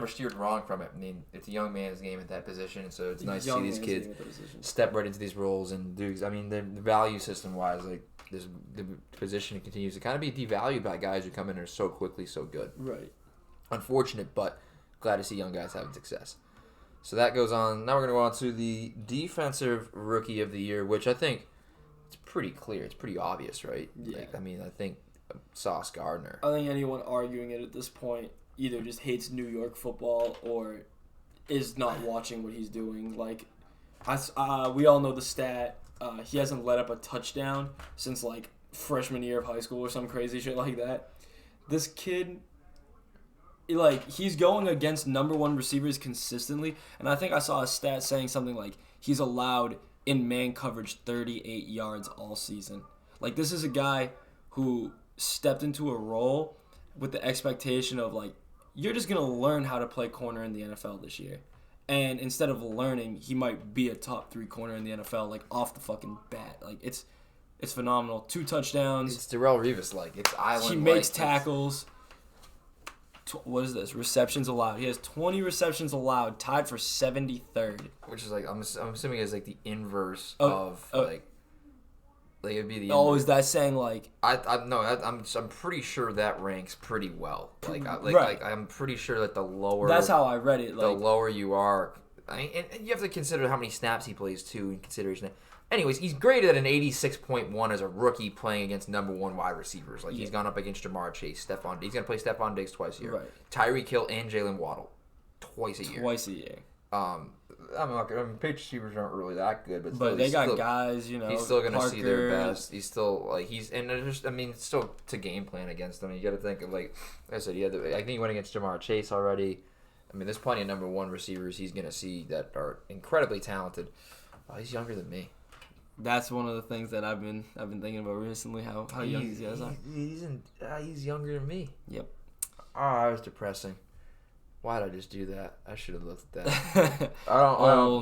steered wrong from it. I mean, it's a young man's game at that position, so it's nice to see these kids step right into these roles and do. I mean, the value system wise, like, the position continues to kind of be devalued by guys who come in there so quickly, so good. Right. Unfortunate, but glad to see young guys having success. So that goes on. Now we're going to go on to the Defensive Rookie of the Year, which I think it's pretty clear. It's pretty obvious, right? Yeah. Like, I mean, I think Sauce Gardner. I think anyone arguing it at this point either just hates New York football or is not watching what he's doing. Like, we all know the stat. He hasn't let up a touchdown since, like, freshman year of high school or some crazy shit like that. This kid, like, he's going against number one receivers consistently, and I think I saw a stat saying something like he's allowed in man coverage 38 yards all season. Like, this is a guy who stepped into a role with the expectation of, like, you're just going to learn how to play corner in the NFL this year. And instead of learning, he might be a top 3 corner in the NFL, like, off the fucking bat. Like, it's phenomenal. 2 touchdowns. It's Darrelle Revis-like. It's Island. He makes tackles. What is this? Receptions allowed. He has 20 receptions allowed, tied for 73rd. Which is like, I'm assuming is like the inverse of like it'd be the. Inverse. Oh, is that saying like? I'm pretty sure that ranks pretty well. Like I'm pretty sure that the lower. That's how I read it. Like, the lower you are, and you have to consider how many snaps he plays too in consideration. Anyways, he's graded at an 86.1 as a rookie playing against number 1 wide receivers. Like, he's gone up against Jamar Chase, Stephon Diggs. He's going to play Stephon Diggs twice a year. Right. Tyreek Hill and Jalen Waddle twice a year. Patriots receivers aren't really that good, but But they got guys, He's still gonna see their Parker. best. He's still it's still to game plan against them. You got to think of like I said, I think he went against Jamar Chase already. I mean, there's plenty of number one receivers he's gonna see that are incredibly talented. Oh, he's younger than me. That's one of the things that I've been thinking about recently. How young these guys are. He's younger than me. Yep. Oh, that was depressing. Why did I just do that? I should have looked at that.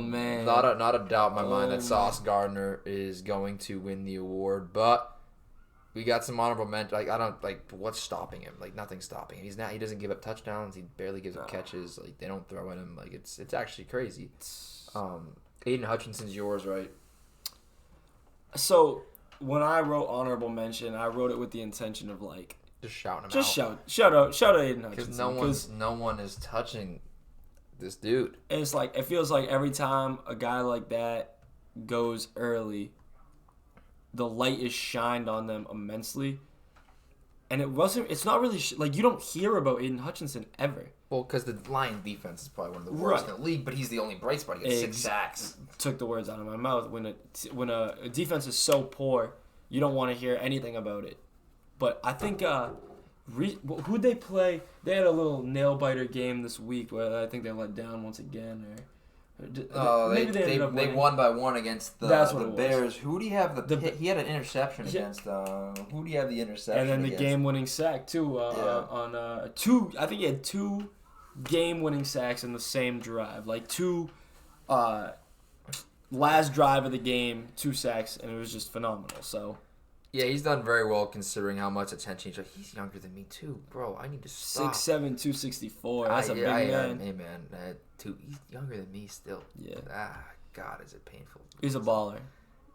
Man. Not a doubt in my mind that Sauce Gardner is going to win the award, but we got some honorable mention. What's stopping him? Like, nothing's stopping him. He doesn't give up touchdowns. He barely gives up catches. Like, they don't throw at him. Like, it's actually crazy. Aiden Hutchinson's yours, right? So when I wrote honorable mention, I wrote it with the intention of like just shouting him out. Just shout out Aiden Hutchinson. Because no one is touching this dude. And it's like, it feels like every time a guy like that goes early, the light is shined on them immensely. And it's not really, you don't hear about Aiden Hutchinson ever. Well, because the Lions defense is probably one of the worst in the league, but he's the only bright spot. He got 6 sacks. Took the words out of my mouth. When a defense is so poor, you don't want to hear anything about it. But I think who'd they play? They had a little nail biter game this week where I think they let down once again. They won by 1 against the Bears. Who do you have he had an interception against? Who do you have the interception? And then the against? Game-winning sack too. On 2, I think he had 2 game-winning sacks in the same drive. Like 2 last drive of the game, 2 sacks, and it was just phenomenal. So. Yeah, he's done very well considering how much attention he's younger than me too, bro. I need to stop. 6'7", 264. That's a big man. Hey man, he's younger than me still. Yeah. God, is it painful? He's a baller.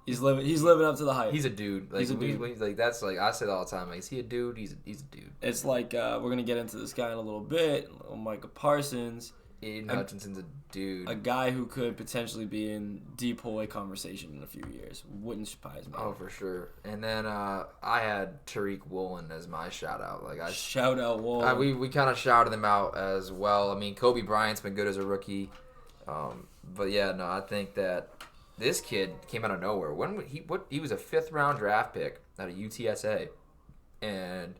He's living up to the hype. He's a dude. He's a dude. That's like I say it all the time. Like, is he a dude? He's a dude. It's like we're gonna get into this guy in a little bit. Micah Parsons. Aiden Hutchinson's a dude. A guy who could potentially be in DPOY conversation in a few years. Wouldn't surprise me. Oh, for sure. And then I had Tariq Woolen as my shout out. Shout out Woolen. We kind of shouted him out as well. I mean, Kobe Bryant's been good as a rookie. But yeah, no, I think that this kid came out of nowhere. He was a 5th round draft pick out of UTSA. And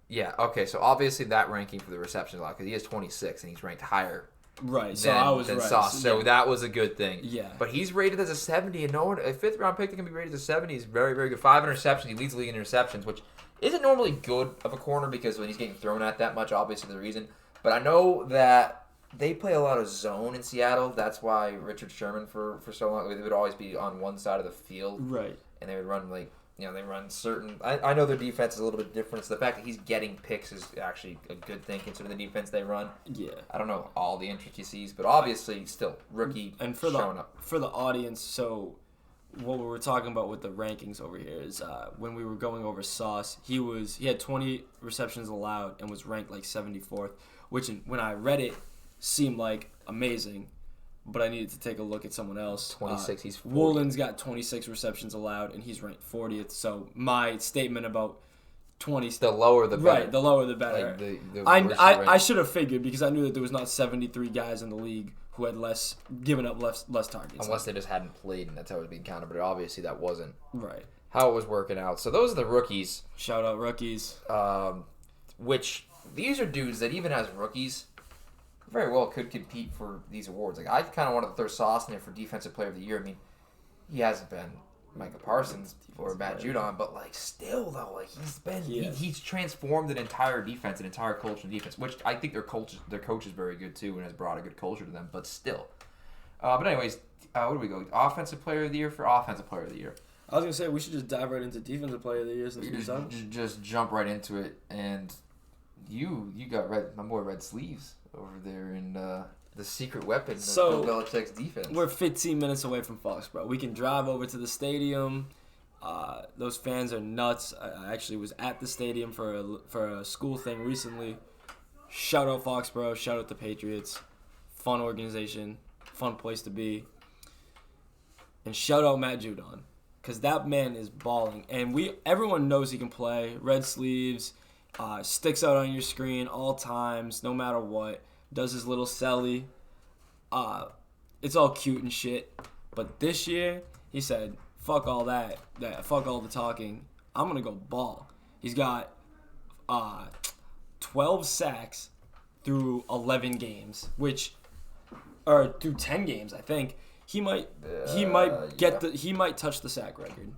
yeah, okay, so obviously that ranking for the receptions a lot because he has 26 and he's ranked higher. Right, so I was right. Sauce, so that was a good thing. Yeah. But he's rated as a 70, and a 5th round pick that can be rated as a 70 is very, very good. 5 interceptions, he leads the league in interceptions, which isn't normally good of a corner because when he's getting thrown at that much, obviously the reason. But I know that they play a lot of zone in Seattle. That's why Richard Sherman for so long, they would always be on one side of the field. Right. And they would run they run certain. I know their defense is a little bit different. So the fact that he's getting picks is actually a good thing considering the defense they run. Yeah. I don't know all the intricacies, but obviously still rookie and showing up. For the audience, so what we were talking about with the rankings over here is when we were going over Sauce, he had 20 receptions allowed and was ranked like 74th, which when I read it seemed like amazing. But I needed to take a look at someone else. 26, he's 40. Woolen's got 26 receptions allowed, and he's ranked 40th. So my statement about 20... The lower the better. Right, the lower the better. Like I should have figured because I knew that there was not 73 guys in the league who had given up less targets. Unless they just hadn't played, and that's how it was being counted. But obviously that wasn't how it was working out. So those are the rookies. Shout out rookies. Which, these are dudes that even as rookies... very well could compete for these awards. Like I kind of wanted to throw Sauce in there for Defensive Player of the Year. I mean, he hasn't been Micah Parsons or Matt Judon, but still though, he's transformed an entire defense, an entire culture of defense, which I think their coach is very good too and has brought a good culture to them. But still, but anyways, where do we go? Offensive Player of the Year for Offensive Player of the Year. I was gonna say we should just dive right into Defensive Player of the Year since we're done. Just jump right into it, and you got my boy Red Sleeves over there in the secret weapon of Bill Belichick's defense. We're 15 minutes away from Foxborough. We can drive over to the stadium. Those fans are nuts. I actually was at the stadium for a school thing recently. Shout out Foxborough. Shout out the Patriots. Fun organization. Fun place to be. And shout out Matt Judon. Because that man is balling. And everyone knows he can play. Red Sleeves. Sticks out on your screen all times, no matter what. Does his little celly. it's all cute and shit. But this year, he said, fuck all that fuck all the talking. I'm going to go ball. He's got 12 sacks through 11 games, or through 10 games, I think. He might touch the sack record.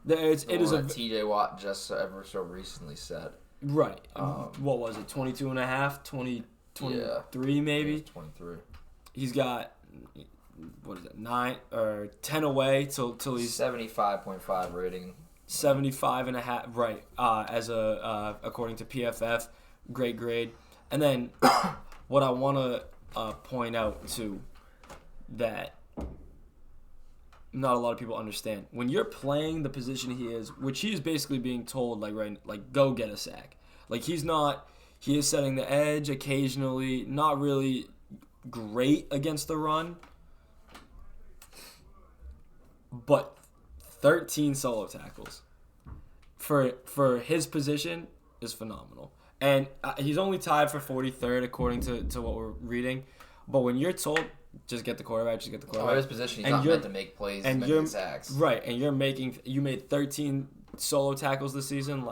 It is a TJ Watt just ever so recently set. Right. What was it? 22 and a half, 23 maybe. 23. He's got what is it? 9 or 10 away till he's 75.5 rating. 75 and a half, right? As according to PFF, great grade. And then what I want to point out too, that not a lot of people understand. When you're playing the position he is, which he is basically being told, go get a sack. He is setting the edge occasionally, not really great against the run, but 13 solo tackles for his position is phenomenal. And he's only tied for 43rd according to what we're reading. But when you're told, just get the quarterback. His position, he's not meant to make plays and making sacks. Right, and you made 13 solo tackles this season.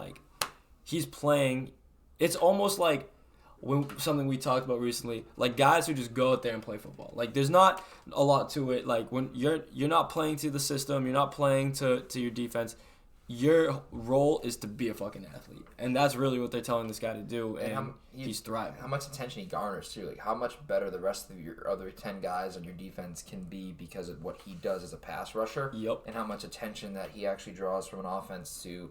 He's playing. It's almost like something we talked about recently. Guys who just go out there and play football. There's not a lot to it. When you're not playing to the system, you're not playing to your defense. Your role is to be a fucking athlete, and that's really what they're telling this guy to do. And he's thriving. How much attention he garners too, how much better the rest of your other 10 guys on your defense can be because of what he does as a pass rusher. Yep. And how much attention that he actually draws from an offense to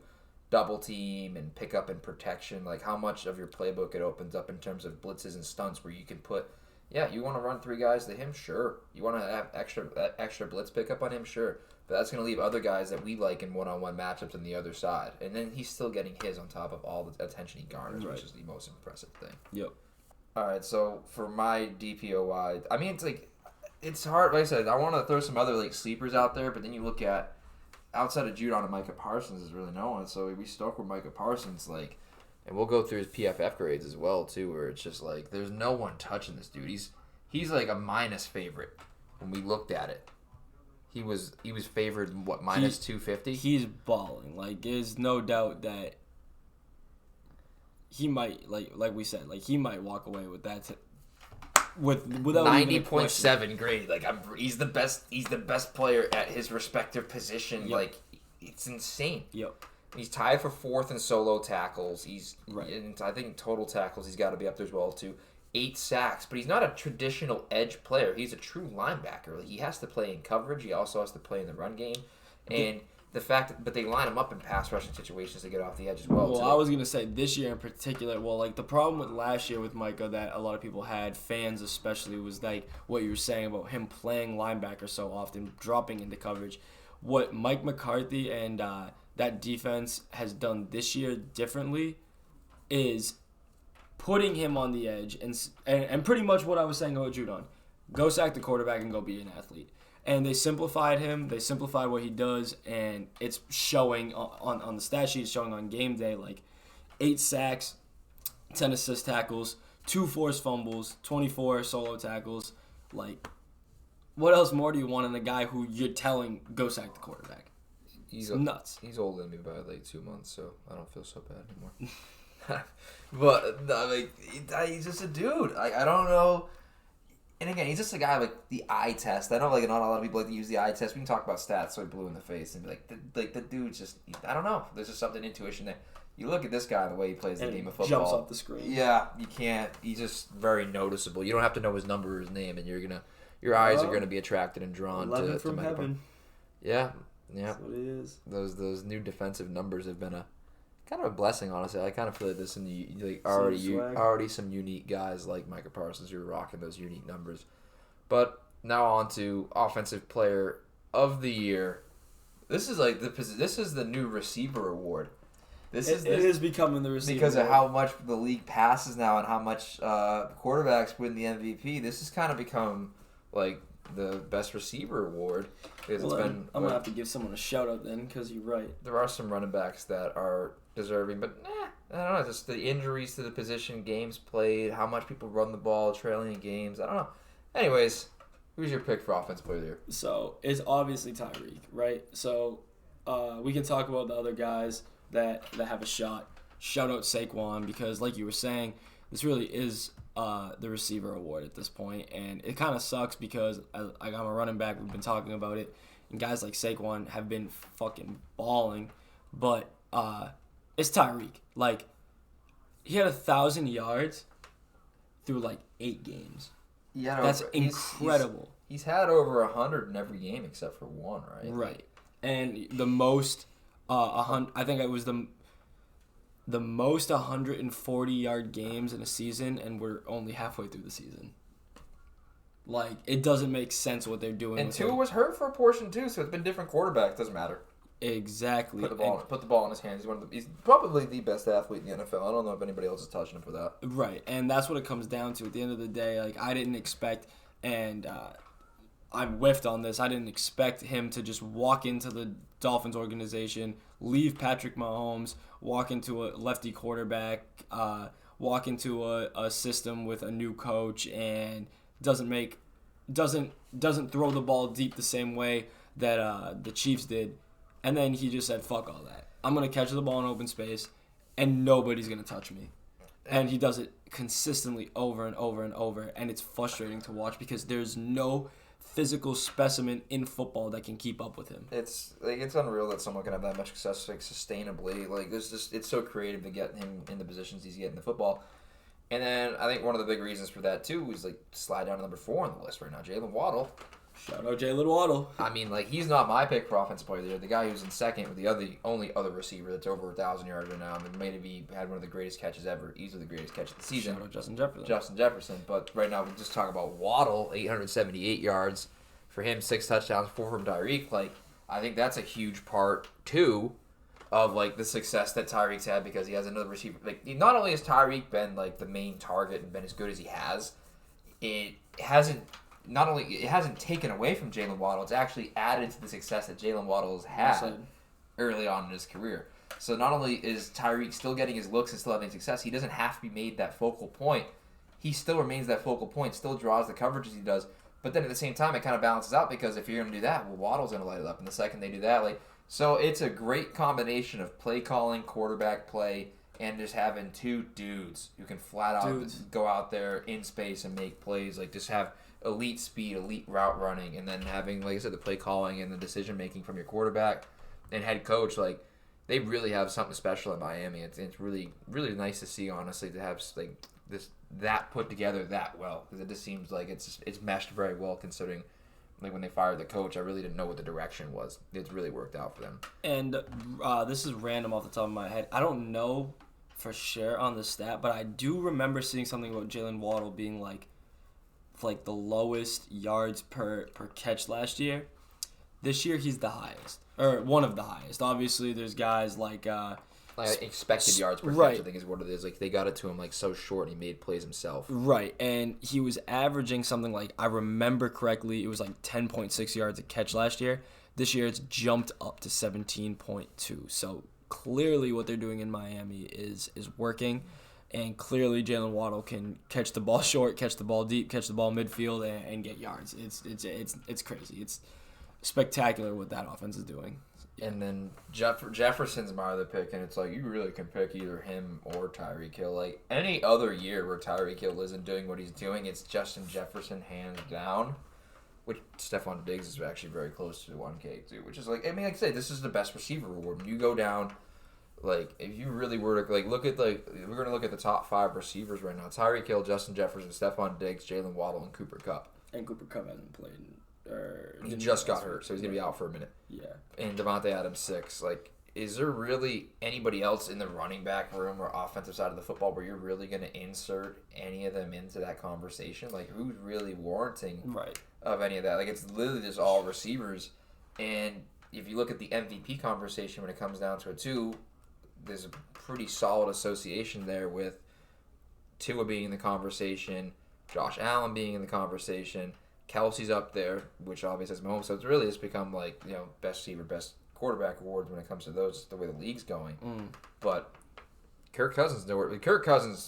double team and pick up and protection. How much of your playbook it opens up in terms of blitzes and stunts where you can put. Yeah, you want to run 3 guys to him? Sure. You want to have extra blitz pickup on him? Sure. But that's going to leave other guys that we like in one-on-one matchups on the other side. And then he's still getting his on top of all the attention he garners, right, which is the most impressive thing. Yep. All right, so for my DPOY, I mean, it's hard. Like I said, I want to throw some other sleepers out there, but then you look at outside of Judon and Micah Parsons, there's really no one. So we stuck with Micah Parsons, and we'll go through his PFF grades as well too, where it's just there's no one touching this dude. He's a minus favorite when we looked at it. He was favored minus 250. He's balling. There's no doubt that he might like we said, he might walk away with that without 90.7 grade. He's the best player at his respective position. Yep. It's insane. Yep. He's tied for 4th in solo tackles. Right. And I think total tackles he's got to be up there as well too. 8 sacks, but he's not a traditional edge player. He's a true linebacker. He has to play in coverage. He also has to play in the run game. And the fact but they line him up in pass rushing situations to get off the edge as well. Well, I was going to say this year in particular, the problem with last year with Micah that a lot of people had, fans especially, was what you were saying about him playing linebacker so often, dropping into coverage. What Mike McCarthy and that defense has done this year differently is putting him on the edge and pretty much what I was saying about Judon. Go sack the quarterback and go be an athlete. And they simplified him. They simplified what he does, and it's showing on the stat sheet, showing on game day, 8 sacks, 10 assist tackles, 2 forced fumbles, 24 solo tackles. What else more do you want in a guy who you're telling go sack the quarterback? He's nuts. He's older than me by 2 months, so I don't feel so bad anymore. But he's just a dude. I don't know. And again, he's just a guy the eye test. I know not a lot of people like to use the eye test. We can talk about stats, so blue in the face, and be the dude's just, I don't know. There's just something intuition there. You look at this guy, the way he plays the game of football. Jumps off the screen. Yeah, you can't. He's just very noticeable. You don't have to know his number or his name, and your eyes are gonna be attracted and drawn 11 to from heaven. Yeah. That's what it is. Those new defensive numbers have been kind of a blessing, honestly. I kind of feel like there's some already some unique guys like Micah Parsons who are rocking those unique numbers. But now on to offensive player of the year. This is this is the new receiver award. It is becoming the receiver because of how much the league passes now and how much quarterbacks win the MVP. This has kind of become the best receiver award. Well, I'm going to have to give someone a shout-out then, because you're right. There are some running backs that are deserving, but I don't know. Just the injuries to the position, games played, how much people run the ball, trailing games. I don't know. Anyways, Who's your pick for offensive player of the year? So it's obviously Tyreek, right? So we can talk about the other guys that have a shot. Shout out Saquon because, like you were saying, this really is the receiver award at this point, and it kind of sucks because I'm a running back. We've been talking about it, and guys like Saquon have been fucking balling, but it's Tyreek. Like, he had 1,000 yards through like 8 games. Yeah, that's incredible. He's had over 100 in every game except for one, right? Right, and the most, I think it was the most 140-yard games in a season, and we're only halfway through the season. Like, it doesn't make sense what they're doing. And Tua was hurt for a portion too, so it's been different quarterbacks. Doesn't matter. Exactly. Put the ball in his hands. He's probably the best athlete in the NFL. I don't know if anybody else is touching him for that. Right, and that's what it comes down to. At the end of the day, like, I didn't expect, and I whiffed on this. I didn't expect him to just walk into the Dolphins organization, leave Patrick Mahomes, walk into a lefty quarterback, walk into a system with a new coach, and doesn't throw the ball deep the same way that the Chiefs did. And then he just said, fuck all that. I'm going to catch the ball in open space, and nobody's going to touch me. And he does it consistently over and over and over, and it's frustrating to watch because there's no physical specimen in football that can keep up with him. It's unreal that someone can have that much success sustainably. Like, it's so creative to get him in the positions he's getting in the football. And then I think one of the big reasons for that too is like slide down to number 4 on the list right now, Jalen Waddle. Shout out Jalen Waddle. I mean, like, he's not my pick for offensive player of the year. The guy who's in second with the only other receiver that's over 1,000 yards right now, and maybe had one of the greatest catches ever, easily the greatest catch of the season. Shout out Justin Jefferson. But right now, we just talk about Waddle, 878 yards for him, 6 touchdowns, 4 from Tyreek. Like, I think that's a huge part too of like the success that Tyreek's had because he has another receiver. Like, not only has Tyreek been like the main target and been as good as he has, it hasn't taken away from Jalen Waddle. It's actually added to the success that Jalen Waddle has had early on in his career. So not only is Tyreek still getting his looks and still having success, he doesn't have to be made that focal point. He still remains that focal point, still draws the coverages he does. But then at the same time, it kind of balances out because if you're going to do that, well, Waddle's going to light it up. And the second they do that, like, so it's a great combination of play calling, quarterback play, and just having two dudes who can flat out go out there in space and make plays. Like, just have elite speed, elite route running, and then having, like I said, the play calling and the decision making from your quarterback and head coach. Like, they really have something special in Miami. It's really, really nice to see, honestly, to have like that put together that well, because it just seems like it's meshed very well considering. Like, when they fired the coach, I really didn't know what the direction was. It's really worked out for them. And this is random off the top of my head. I don't know for sure on the stat, but I do remember seeing something about Jalen Waddle being like the lowest yards per catch last year. This year he's the highest, or one of the highest. Obviously, there's guys like expected yards per catch, I think is what it is. Like, they got it to him like so short, he made plays himself. Right, and he was averaging something like, I remember correctly, it was like 10.6 yards a catch last year. This year it's jumped up to 17.2. So clearly what they're doing in Miami is working, and clearly Jalen Waddle can catch the ball short, catch the ball deep, catch the ball midfield, and get yards. It's crazy. It's spectacular what that offense is doing. And then Jefferson's my other pick, and it's like you really can pick either him or Tyreek Hill. Like, any other year where Tyreek Hill isn't doing what he's doing, it's Justin Jefferson hands down. Which Stephon Diggs is actually very close to 1K too. Which is like, I mean, like I say, this is the best receiver award. When you go down, like, if you really were to like look at, like, we're gonna look at the top 5 receivers right now: Tyreek Hill, Justin Jefferson, Stephon Diggs, Jalen Waddle, and Cooper Kupp. And Cooper Kupp hasn't played. He just got hurt, so he's going to be out for a minute. Yeah. And Devontae Adams, 6. Like, is there really anybody else in the running back room or offensive side of the football where you're really going to insert any of them into that conversation? Like, who's really warranting of any of that? Like, it's literally just all receivers. And if you look at the MVP conversation when it comes down to it, too, there's a pretty solid association there with Tua being in the conversation, Josh Allen being in the conversation, Kelsey's up there, which obviously has Mahomes. So it's really just become like, you know, best receiver, best quarterback awards when it comes to those, the way the league's going. But Kirk Cousins,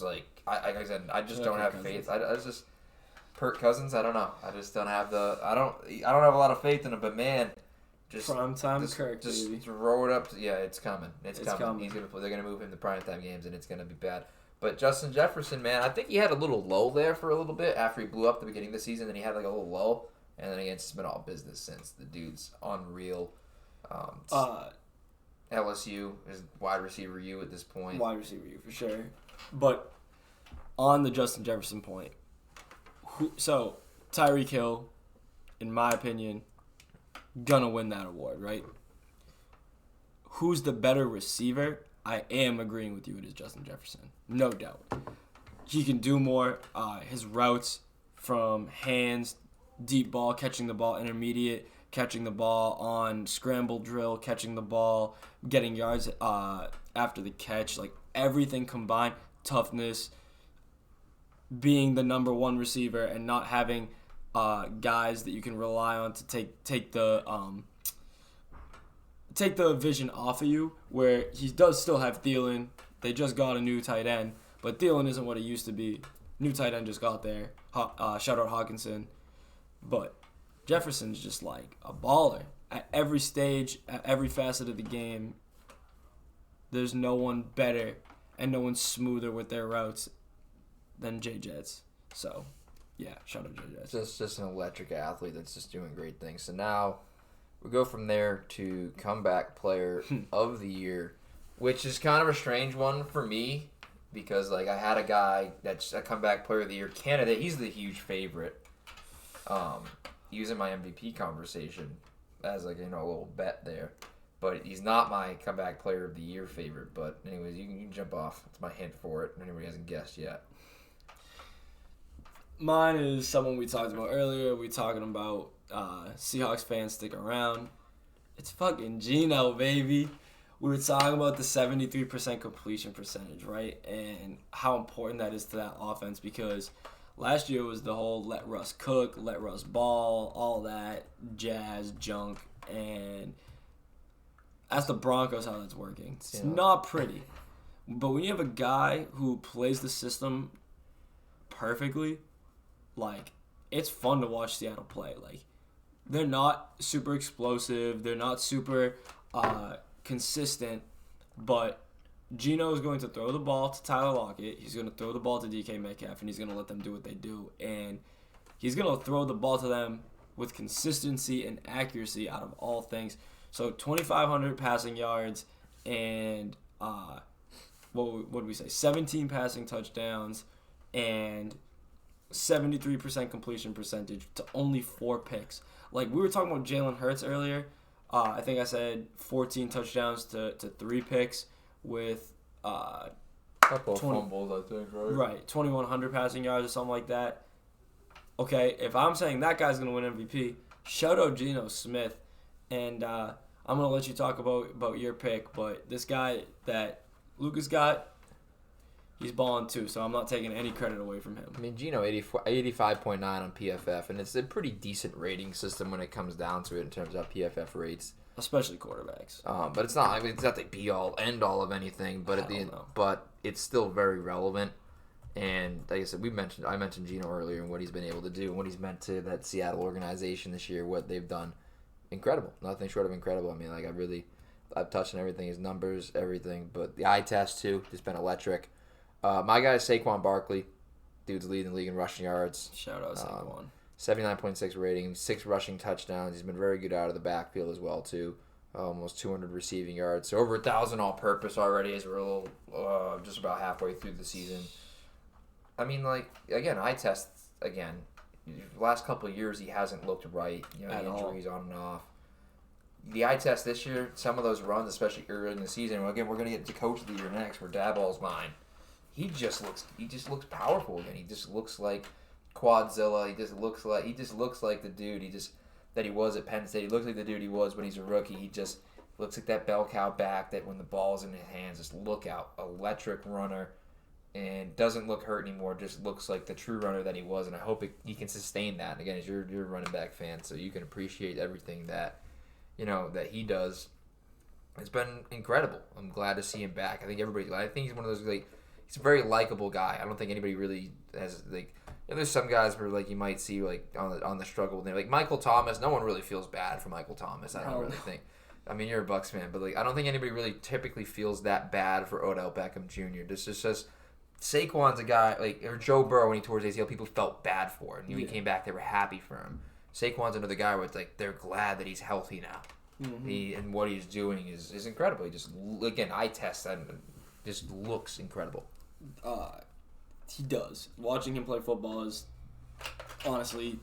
like I said, I just don't have faith. I just Kirk Cousins, I don't know. I just don't have I don't have a lot of faith in him. But man, primetime Kirk, just baby. throw it up. Yeah, it's coming. It's coming. Coming. They're gonna move him to primetime games, and it's gonna be bad. But Justin Jefferson, man, I think he had a little lull there for a little bit after he blew up at the beginning of the season. Then he had like a little lull, and then again, it's been all business since. The dude's unreal. LSU is wide receiver U at this point. Wide receiver U for sure. But on the Justin Jefferson point, so Tyreek Hill, in my opinion, gonna win that award, right? Who's the better receiver? I am agreeing with you. It is Justin Jefferson, no doubt. He can do more. His routes from hands, deep ball, catching the ball, intermediate, catching the ball on scramble drill, catching the ball, getting yards after the catch, like everything combined, toughness, being the number one receiver and not having guys that you can rely on to take the vision off of you, where he does still have Thielen. They just got a new tight end, but Thielen isn't what it used to be. New tight end just got there. Shout out Hawkinson. But Jefferson's just like a baller. At every stage, at every facet of the game, there's no one better and no one smoother with their routes than J Jets. So, yeah, shout out J Jets. Just an electric athlete that's just doing great things. So now we go from there to comeback player of the year, which is kind of a strange one for me because like I had a guy that's a comeback player of the year candidate. He's the huge favorite. Using my MVP conversation as like a little bet there, but he's not my comeback player of the year favorite. But anyways, you can jump off. That's my hint for it. Anybody hasn't guessed yet. Mine is someone we talked about earlier. We talking about Seahawks fans stick around. It's fucking Geno, baby. We were talking about the 73% completion percentage, right? And how important that is to that offense because last year was the whole let Russ cook, let Russ ball, all that jazz, junk, and ask the Broncos how that's working. It's not pretty. But when you have a guy who plays the system perfectly, like, it's fun to watch Seattle play. Like, they're not super explosive. They're not super consistent. But Geno is going to throw the ball to Tyler Lockett. He's going to throw the ball to DK Metcalf, and he's going to let them do what they do. And he's going to throw the ball to them with consistency and accuracy out of all things. So 2,500 passing yards and, what did we say, 17 passing touchdowns and 73% completion percentage to only 4 picks. Like, we were talking about Jalen Hurts earlier. I think I said 14 touchdowns to 3 picks with couple of fumbles, I think, right? Right, 2,100 passing yards or something like that. Okay, if I'm saying that guy's going to win MVP, shout out Geno Smith. And I'm going to let you talk about your pick, but this guy that Lucas got, he's balling too, so I'm not taking any credit away from him. I mean, Geno, 85.9 on PFF, and it's a pretty decent rating system when it comes down to it in terms of PFF rates. Especially quarterbacks. But it's not. I mean, it's not the be-all, end-all of anything. But but it's still very relevant. And like I said, I mentioned Geno earlier and what he's been able to do and what he's meant to that Seattle organization this year. What they've done, incredible. Nothing short of incredible. I mean, like I've touched on everything, his numbers, everything. But the eye test too, just been electric. My guy is Saquon Barkley. Dude's leading the league in rushing yards. Shout out Saquon. 79.6 rating, 6 rushing touchdowns. He's been very good out of the backfield as well, too. Almost 200 receiving yards. So over 1,000 all-purpose already as we're a little, just about halfway through the season. I mean, like, again, eye tests, again. The last couple of years, he hasn't looked right. Injuries on and off. The eye test this year, some of those runs, especially early in the season, again, we're going to get to Coach of the Year next, where Daboll's mine. He just looks powerful again. He just looks like Quadzilla. He just looks like the dude that he was at Penn State. He looks like the dude he was when he's a rookie. He just looks like that bell cow back that when the ball's in his hands, just look out, electric runner, and doesn't look hurt anymore. Just looks like the true runner that he was, and I hope he can sustain that. And again, you're a running back fan, so you can appreciate everything that that he does. It's been incredible. I'm glad to see him back. I think he's one of those he's a very likable guy. I don't think anybody really has there's some guys where like you might see like on the struggle there, like Michael Thomas. No one really feels bad for Michael Thomas. I don't really think. I mean, you're a Bucks fan, but like I don't think anybody really typically feels that bad for Odell Beckham Jr. This is just Saquon's a guy like or Joe Burrow when he tore his ACL, people felt bad for it. And when he came back, they were happy for him. Saquon's another guy where it's like they're glad that he's healthy now. Mm-hmm. And what he's doing is incredible. He just again eye test and just looks incredible. He does. Watching him play football is honestly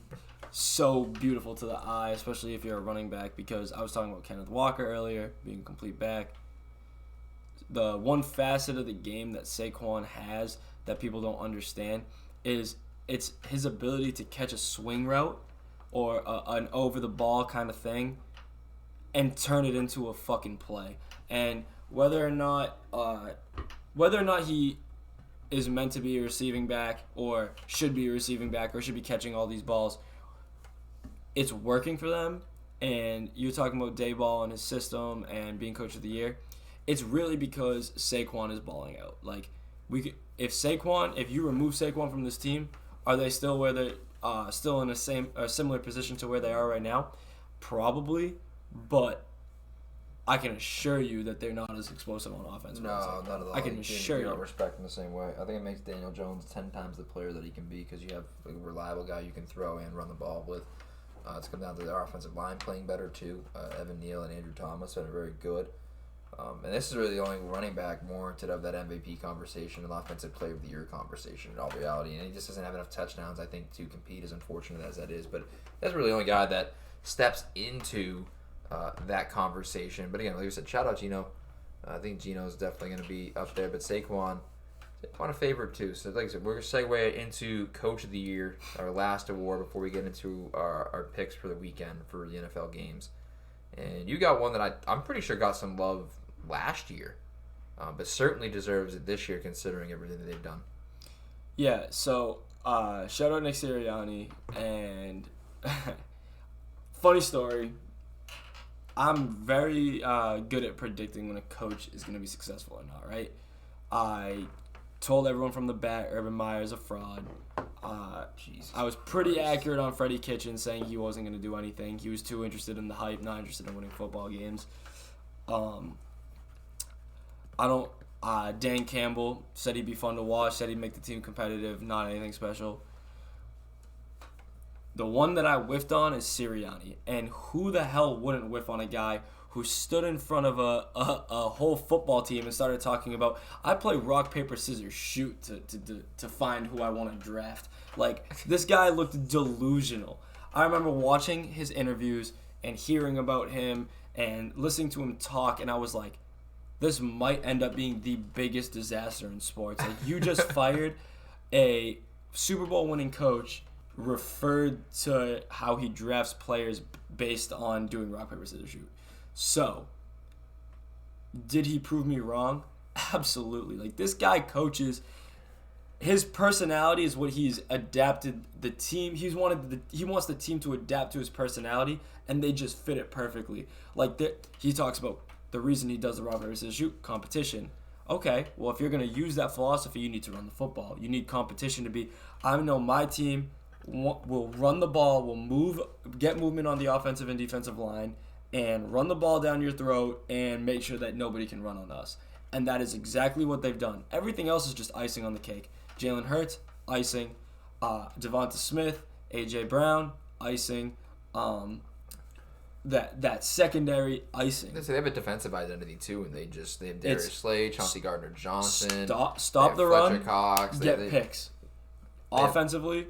so beautiful to the eye, especially if you're a running back, because I was talking about Kenneth Walker earlier, being a complete back. The one facet of the game that Saquon has that people don't understand is it's his ability to catch a swing route or an over-the-ball kind of thing and turn it into a fucking play. And whether or not he is meant to be a receiving back or should be a receiving back or should be catching all these balls, it's working for them. And you're talking about Dayball and his system and being coach of the year. It's really because Saquon is balling out. Like if you remove Saquon from this team, are they still where they still in a similar position to where they are right now? Probably, but I can assure you that they're not as explosive on offense. No, not at all. I can assure you. You don't respect him the same way. I think it makes Daniel Jones 10 times the player that he can be because you have a reliable guy you can throw and run the ball with. It's come down to their offensive line playing better too. Evan Neal and Andrew Thomas are very good. And this is really the only running back warranted of that MVP conversation and offensive player of the year conversation in all reality. And he just doesn't have enough touchdowns, I think, to compete, as unfortunate as that is. But that's really the only guy that steps into that conversation. But again, like I said, shout out Geno. I think Geno's definitely going to be up there. But Saquon a favorite too. So like I said, we're going to segue into Coach of the Year, our last award before we get into our picks for the weekend for the NFL games. And you got one that I'm pretty sure got some love last year, but certainly deserves it this year considering everything that they've done. Yeah, so shout out Nick Sirianni, and funny story, I'm very good at predicting when a coach is going to be successful or not, right? I told everyone from the bat Urban Meyer's a fraud. I was pretty accurate on Freddie Kitchens saying he wasn't going to do anything. He was too interested in the hype, not interested in winning football games. Dan Campbell said he'd be fun to watch, said he'd make the team competitive, not anything special. The one that I whiffed on is Sirianni. And who the hell wouldn't whiff on a guy who stood in front of a whole football team and started talking about, I play rock, paper, scissors, shoot to find who I want to draft. Like, this guy looked delusional. I remember watching his interviews and hearing about him and listening to him talk, and I was like, this might end up being the biggest disaster in sports. Like, you just fired a Super Bowl winning coach, referred to how he drafts players based on doing rock, paper, scissors, shoot. So, did he prove me wrong? Absolutely. Like, this guy coaches. His personality is what he's adapted the team. He wants the team to adapt to his personality, and they just fit it perfectly. Like, he talks about the reason he does the rock, paper, scissors, shoot competition. Okay, well, if you're going to use that philosophy, you need to run the football. You need competition to be, I know my team will run the ball, will get movement on the offensive and defensive line, and run the ball down your throat and make sure that nobody can run on us. And that is exactly what they've done. Everything else is just icing on the cake. Jalen Hurts, icing. Devonta Smith, A.J. Brown, icing. That secondary icing. They have a defensive identity too, and they have Darius Slay, Chauncey Gardner-Johnson. Stop the run, Cox, get picks. Offensively,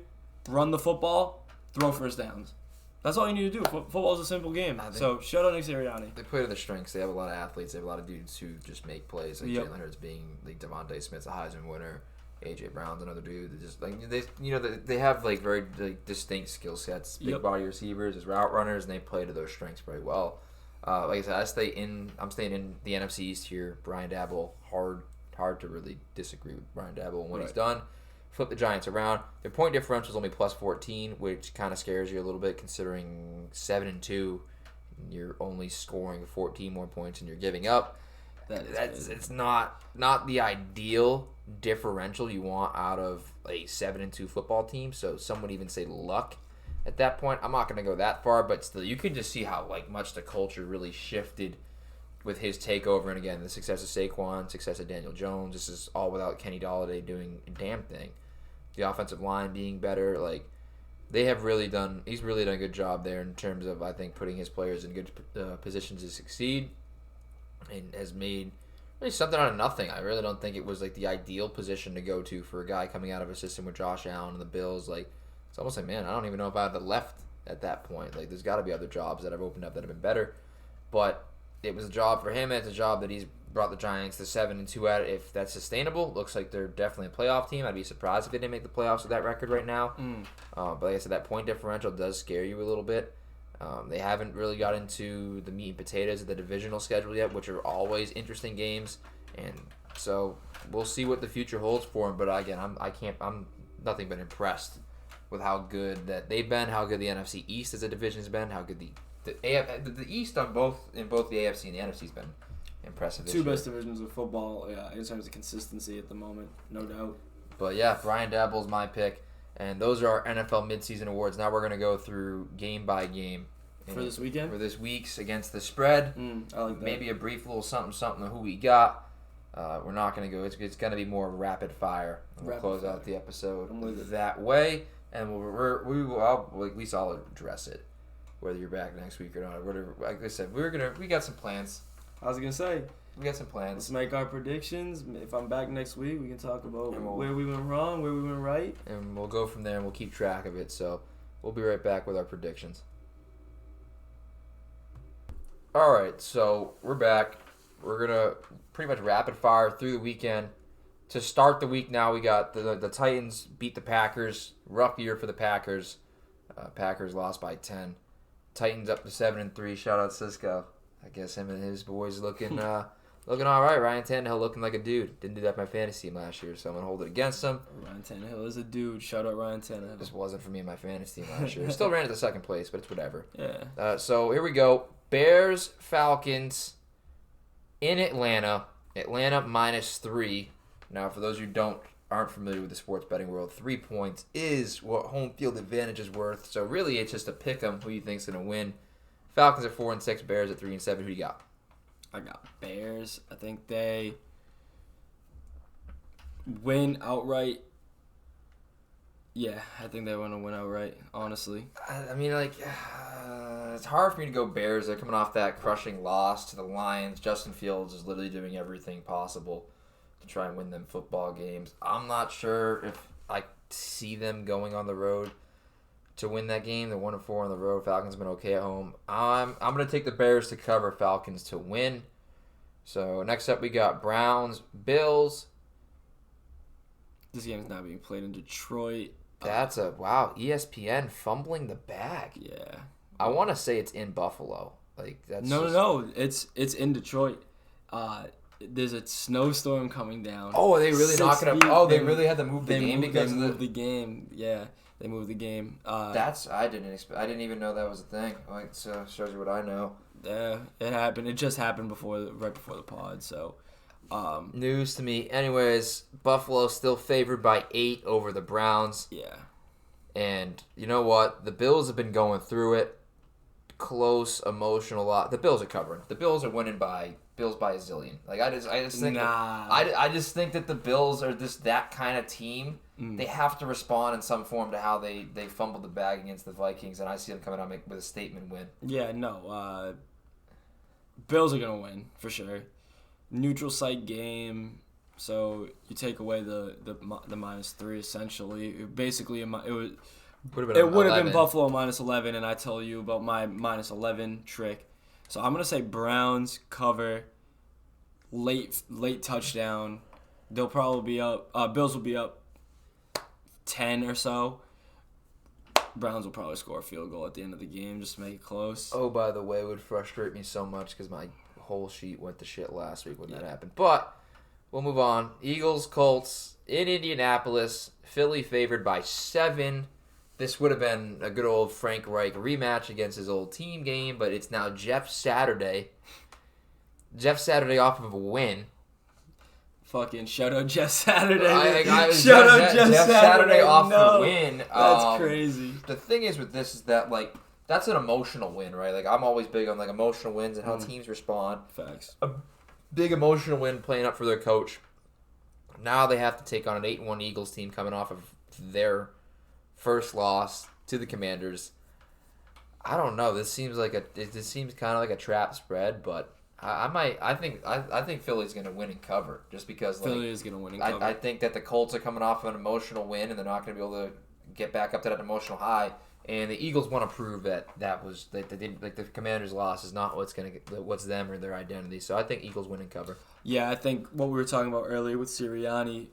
run the football, throw first downs. That's all you need to do. Football is a simple game. So, shout out Nick Sirianni. They play to their strengths. They have a lot of athletes. They have a lot of dudes who just make plays. Like Jalen Hurts being like Devontae Smith's a Heisman winner. AJ Brown's another dude. They just they have like very like distinct skill sets. Big body receivers as route runners, and they play to those strengths very well. Like I said, I'm staying in the NFC East here. Brian Daboll, hard to really disagree with Brian Daboll and what he's done. Flip the Giants around. Their point differential is only plus 14, which kind of scares you a little bit considering 7-2. You're only scoring 14 more points and you're giving up. It's not the ideal differential you want out of a 7-2 football team. So some would even say luck at that point. I'm not going to go that far, but still, you can just see how much the culture really shifted with his takeover. And again, the success of Saquon, success of Daniel Jones. This is all without Kenny Golladay doing a damn thing. The offensive line being better, he's really done a good job there in terms of, I think, putting his players in good positions to succeed, and has made really something out of nothing. I really don't think it was the ideal position to go to for a guy coming out of a system with Josh Allen and the Bills. It's almost man, I don't even know if I'd have left at that point. There's got to be other jobs that have opened up that have been better, but it was a job for him. And it's a job that he's brought the Giants to 7-2 at. If that's sustainable, looks like they're definitely a playoff team. I'd be surprised if they didn't make the playoffs with that record right now. But like I said, that point differential does scare you a little bit. They haven't really got into the meat and potatoes of the divisional schedule yet, which are always interesting games. And so we'll see what the future holds for them. But again, I'm nothing but impressed with how good that they've been, how good the NFC East as a division has been, how good the East in both the AFC and the NFC has been impressive. Two best divisions of football, in terms of consistency at the moment, no doubt. But yeah, Brian Daboll's my pick, and those are our NFL midseason awards. Now we're going to go through game by game. For this weekend? For this week's against the spread. I like that. Maybe a brief little something of who we got. We're not going to go. It's going to be more rapid fire. We'll close out the episode that way, and at least I'll address it, whether you're back next week or not. Whatever. Like I said, we got some plans. I was gonna say, we got some plans. Let's make our predictions. If I'm back next week, we can talk about where we went wrong, where we went right, and we'll go from there, and we'll keep track of it. So we'll be right back with our predictions. All right, so we're back. We're gonna pretty much rapid fire through the weekend. To start the week, now we got the Titans beat the Packers. Rough year for the Packers. Packers lost by 10. Titans up to 7-3. Shout out Cisco. I guess him and his boys looking all right. Ryan Tannehill looking like a dude. Didn't do that in my fantasy team last year, so I'm going to hold it against him. Ryan Tannehill is a dude. Shout out Ryan Tannehill. This wasn't for me in my fantasy team last year. Still ran it to second place, but it's whatever. Yeah. So here we go. Bears, Falcons in Atlanta. Atlanta -3. Now, for those who aren't familiar with the sports betting world, 3 points is what home field advantage is worth. So really, it's just a pick 'em who you think's going to win. Falcons at 4-6, Bears at 3-7. Who do you got? I got Bears. I think they win outright. Yeah, I think they want to win outright, honestly. I mean, it's hard for me to go Bears. They're coming off that crushing loss to the Lions. Justin Fields is literally doing everything possible to try and win them football games. I'm not sure if I see them going on the road to win that game. They're 1-4 on the road. Falcons have been okay at home. I'm going to take the Bears to cover, Falcons to win. So next up we got Browns, Bills. This game is not being played in Detroit. That's ESPN fumbling the bag. Yeah. I want to say it's in Buffalo. No. It's in Detroit. There's a snowstorm coming down. Oh, are they really not going to? Oh, they really had to move the game because they moved the game. Yeah, they moved the game. I didn't even know that was a thing. So shows you what I know. Yeah, it happened. It just happened right before the pod. So, news to me. Anyways, Buffalo still favored by 8 over the Browns. Yeah. And you know what? The Bills have been going through it. Close, emotional lot. The Bills are covering. The Bills are winning by a zillion. I just think I just think that the Bills are just that kind of team. They have to respond in some form to how they fumbled the bag against the Vikings, and I see them coming out with a statement win. Yeah, no. Bills are gonna win for sure. Neutral site game, so you take away the -3 essentially. Basically, it would have been Buffalo -11, and I tell you about my -11 trick. So I'm gonna say Browns cover, late touchdown. They'll probably be up. Bills will be up 10 or so. Browns will probably score a field goal at the end of the game just to make it close. Oh, by the way, it would frustrate me so much because my whole sheet went to shit last week when that happened. But we'll move on. Eagles, Colts in Indianapolis. Philly favored by 7. This would have been a good old Frank Reich rematch against his old team game, but it's now Jeff Saturday. Jeff Saturday off of a win. Fucking shout out Jeff Saturday. Shout out Jeff Saturday off the win. That's crazy. The thing is with this is that, like, that's an emotional win, right? Like, I'm always big on, like, emotional wins and how teams respond. Facts. A big emotional win playing up for their coach. Now they have to take on an 8-1 Eagles team coming off of their first loss to the Commanders. I don't know. This seems kind of like a trap spread, but I think Philly's going to win and cover just because Philly is going to win and cover. I think that the Colts are coming off of an emotional win and they're not going to be able to get back up to that emotional high. And the Eagles want to prove that the Commanders' loss is not what's them or their identity. So I think Eagles win and cover. Yeah, I think what we were talking about earlier with Sirianni,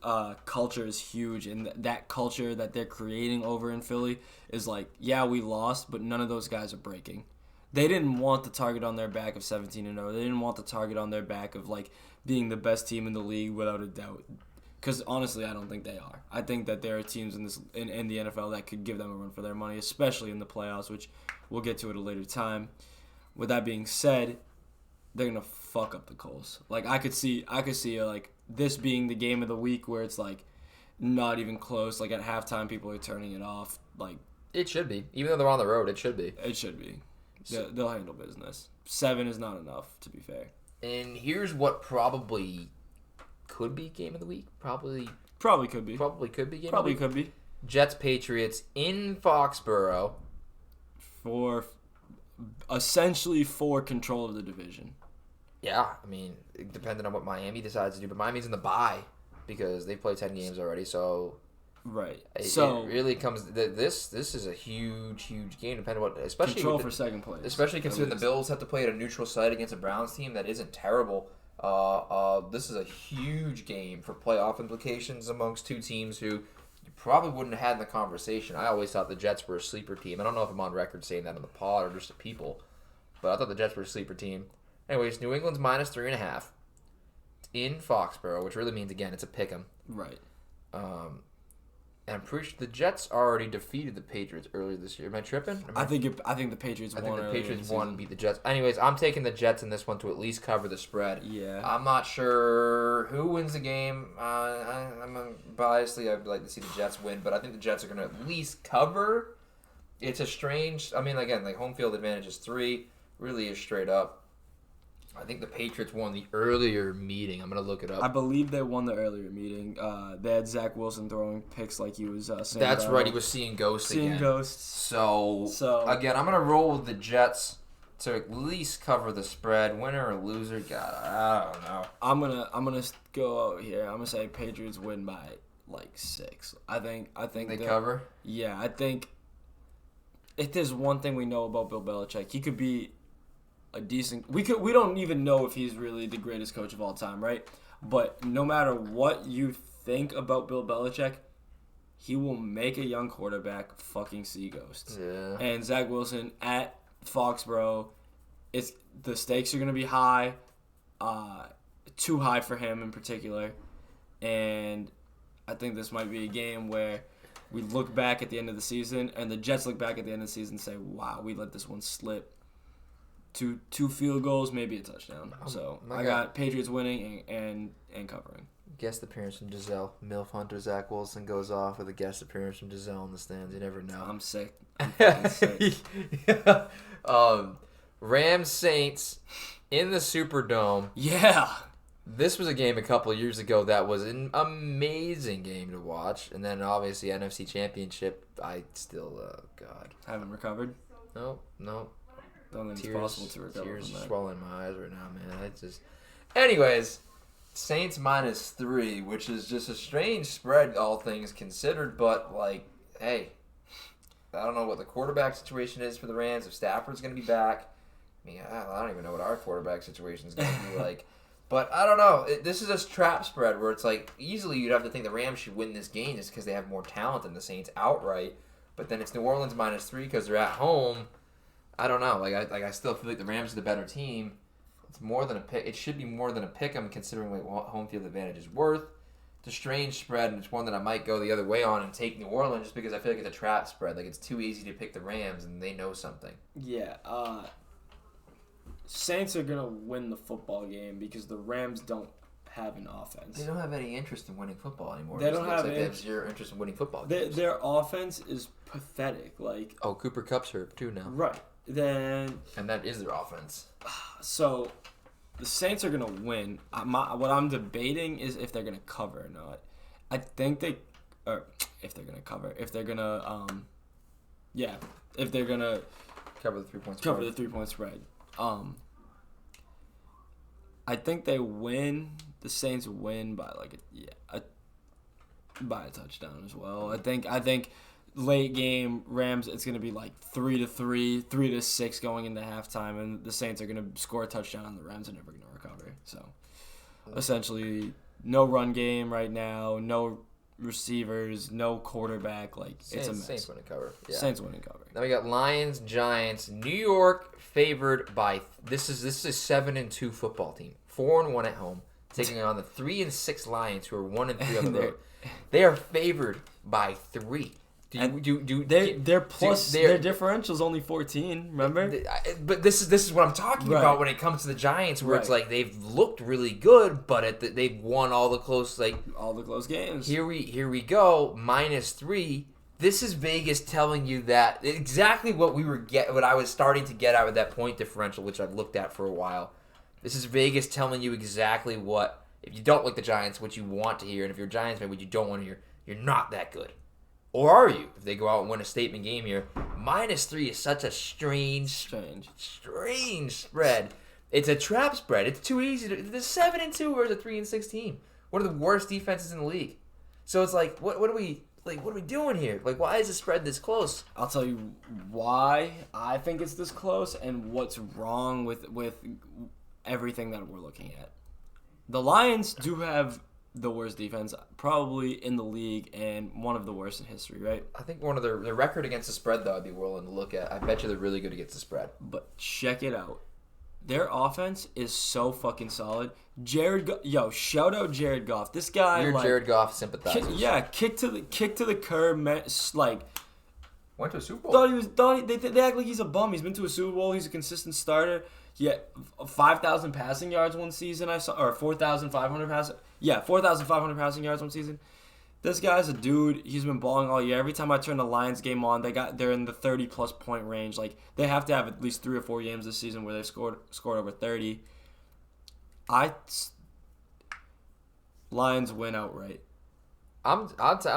culture is huge, and that culture that they're creating over in Philly is like, yeah, we lost, but none of those guys are breaking. They didn't want the target on their back of 17-0. They didn't want the target on their back of like being the best team in the league without a doubt. Because honestly, I don't think they are. I think that there are teams in the NFL that could give them a run for their money, especially in the playoffs, which we'll get to at a later time. With that being said, they're gonna fuck up the Colts. Like I could see like this being the game of the week where it's like not even close. Like at halftime, people are turning it off. Like it should be, even though they're on the road. It should be. It should be. They'll handle business. 7 is not enough, to be fair. And here's what probably could be game of the week. Probably could be. Probably could be game Probably of the week. could be. Jets Patriots in Foxborough. Essentially for control of the division. Yeah, I mean, depending on what Miami decides to do, but Miami's in the bye because they've played 10 games already, so right. It really comes. This is a huge game, depending on what, especially control for second place. Especially considering the Bills have to play at a neutral site against a Browns team that isn't terrible. This is a huge game for playoff implications amongst two teams who you probably wouldn't have had in the conversation. I always thought the Jets were a sleeper team. I don't know if I'm on record saying that on the pod or just to people, but I thought the Jets were a sleeper team. Anyways, New England's minus 3.5 in Foxborough, which really means, again, it's a pick 'em. Right. And I'm pretty sure the Jets already defeated the Patriots earlier this year. Am I tripping? I think the Patriots won. I think the Patriots won and beat the Jets. Anyways, I'm taking the Jets in this one to at least cover the spread. Yeah. I'm not sure who wins the game. I'm biasedly, I'd like to see the Jets win, but I think the Jets are going to at least cover. It's a strange. I mean, again, like home field advantage is 3. Really is straight up. I think the Patriots won the earlier meeting. I'm going to look it up. I believe they won the earlier meeting. They had Zach Wilson throwing picks like he was saying. That's right. He was seeing ghosts again. Seeing ghosts. So, again, I'm going to roll with the Jets to at least cover the spread. Winner or loser, God, I don't know. I'm gonna go out here. I'm going to say Patriots win by like 6. I think they cover? Yeah, I think if there's one thing we know about Bill Belichick, he could be a decent. We don't even know if he's really the greatest coach of all time, right? But no matter what you think about Bill Belichick, he will make a young quarterback fucking see ghosts. Yeah. And Zach Wilson at Foxborough, the stakes are gonna be high, too high for him in particular, and I think this might be a game where we look back at the end of the season, and the Jets look back at the end of the season and say, "Wow, we let this one slip." Two field goals, maybe a touchdown. So I got Patriots winning and covering. Guest appearance from Giselle. MILF Hunter Zach Wilson goes off with a guest appearance from Giselle in the stands. You never know. I'm sick. I'm fucking sick. Rams Saints in the Superdome. Yeah. This was a game a couple of years ago that was an amazing game to watch. And then obviously NFC Championship, I still, God. Haven't recovered? No. Don't think it's possible to recover tears from that. swelling my eyes right now, man. It's just... Anyways, Saints minus 3, which is just a strange spread, all things considered. But, like, hey, I don't know what the quarterback situation is for the Rams. If Stafford's going to be back. I mean, I don't even know what our quarterback situation is going to be like. But I don't know. This is a trap spread where it's like, easily you'd have to think the Rams should win this game just because they have more talent than the Saints outright. But then it's New Orleans minus 3 because they're at home. I don't know. I still feel like the Rams are the better team. It's more than a pick. It should be more than a pick 'em considering what home field advantage is worth. It's a strange spread, and it's one that I might go the other way on and take New Orleans just because I feel like it's a trap spread. Like, it's too easy to pick the Rams, and they know something. Yeah. Saints are going to win the football game because the Rams don't have an offense. They don't have any interest in winning football anymore. They don't have they have zero interest in winning football games. Their offense is pathetic. Like, oh, Cooper Kupp's hurt too now. Right. And that is their offense. So, the Saints are gonna win. What I'm debating is if they're gonna cover or not. I think they, or if they're gonna cover, if they're gonna, if they're gonna cover the 3-point spread. Cover the 3-point spread. I think they win. The Saints win by by a touchdown as well. I think late game Rams, it's gonna be like 3-3, 3-6 going into halftime, and the Saints are gonna score a touchdown, and the Rams are never gonna recover. So essentially, no run game right now, no receivers, no quarterback. Like, it's a mess. Saints win and cover. Yeah. Saints win and cover. Now we got Lions, Giants, New York favored by. This is a 7-2 football team, 4-1 at home, taking on the 3-6 Lions, who are 1-3 on the road. They are favored by 3. Their differential's only 14. Remember? But this is what I'm talking about when it comes to the Giants, where it's like they've looked really good, but they've won all the close games. Here we go, -3. This is Vegas telling you that exactly what I was starting to get at with that point differential, which I've looked at for a while. This is Vegas telling you exactly what, if you don't like the Giants, what you want to hear, and if you're a Giants fan, what you don't want to hear. You're not that good. Or are you? If they go out and win a statement game here, -3 is such a strange spread. It's a trap spread. It's too easy. The 7-2 versus a 3-6 team. One of the worst defenses in the league. So it's like, what are we doing here? Like, why is the spread this close? I'll tell you why I think it's this close and what's wrong with everything that we're looking at. The Lions do have the worst defense probably in the league and one of the worst in history, right? I think one of their record against the spread, though, I'd be willing to look at. I bet you they're really good against the spread. But check it out. Their offense is so fucking solid. Shout out Jared Goff. This guy, you're Jared Goff sympathizer. Kick to the curb, man, like went to a Super Bowl. They act like he's a bum. He's been to a Super Bowl. He's a consistent starter. Yeah, 5,000 passing yards one season I saw, or 4,500 passing. Yeah, 4,500 passing yards one season. This guy's a dude. He's been balling all year. Every time I turn the Lions game on, they're in the 30+ point range. Like, they have to have at least 3 or 4 games this season where they've scored over 30. Lions win outright. I'm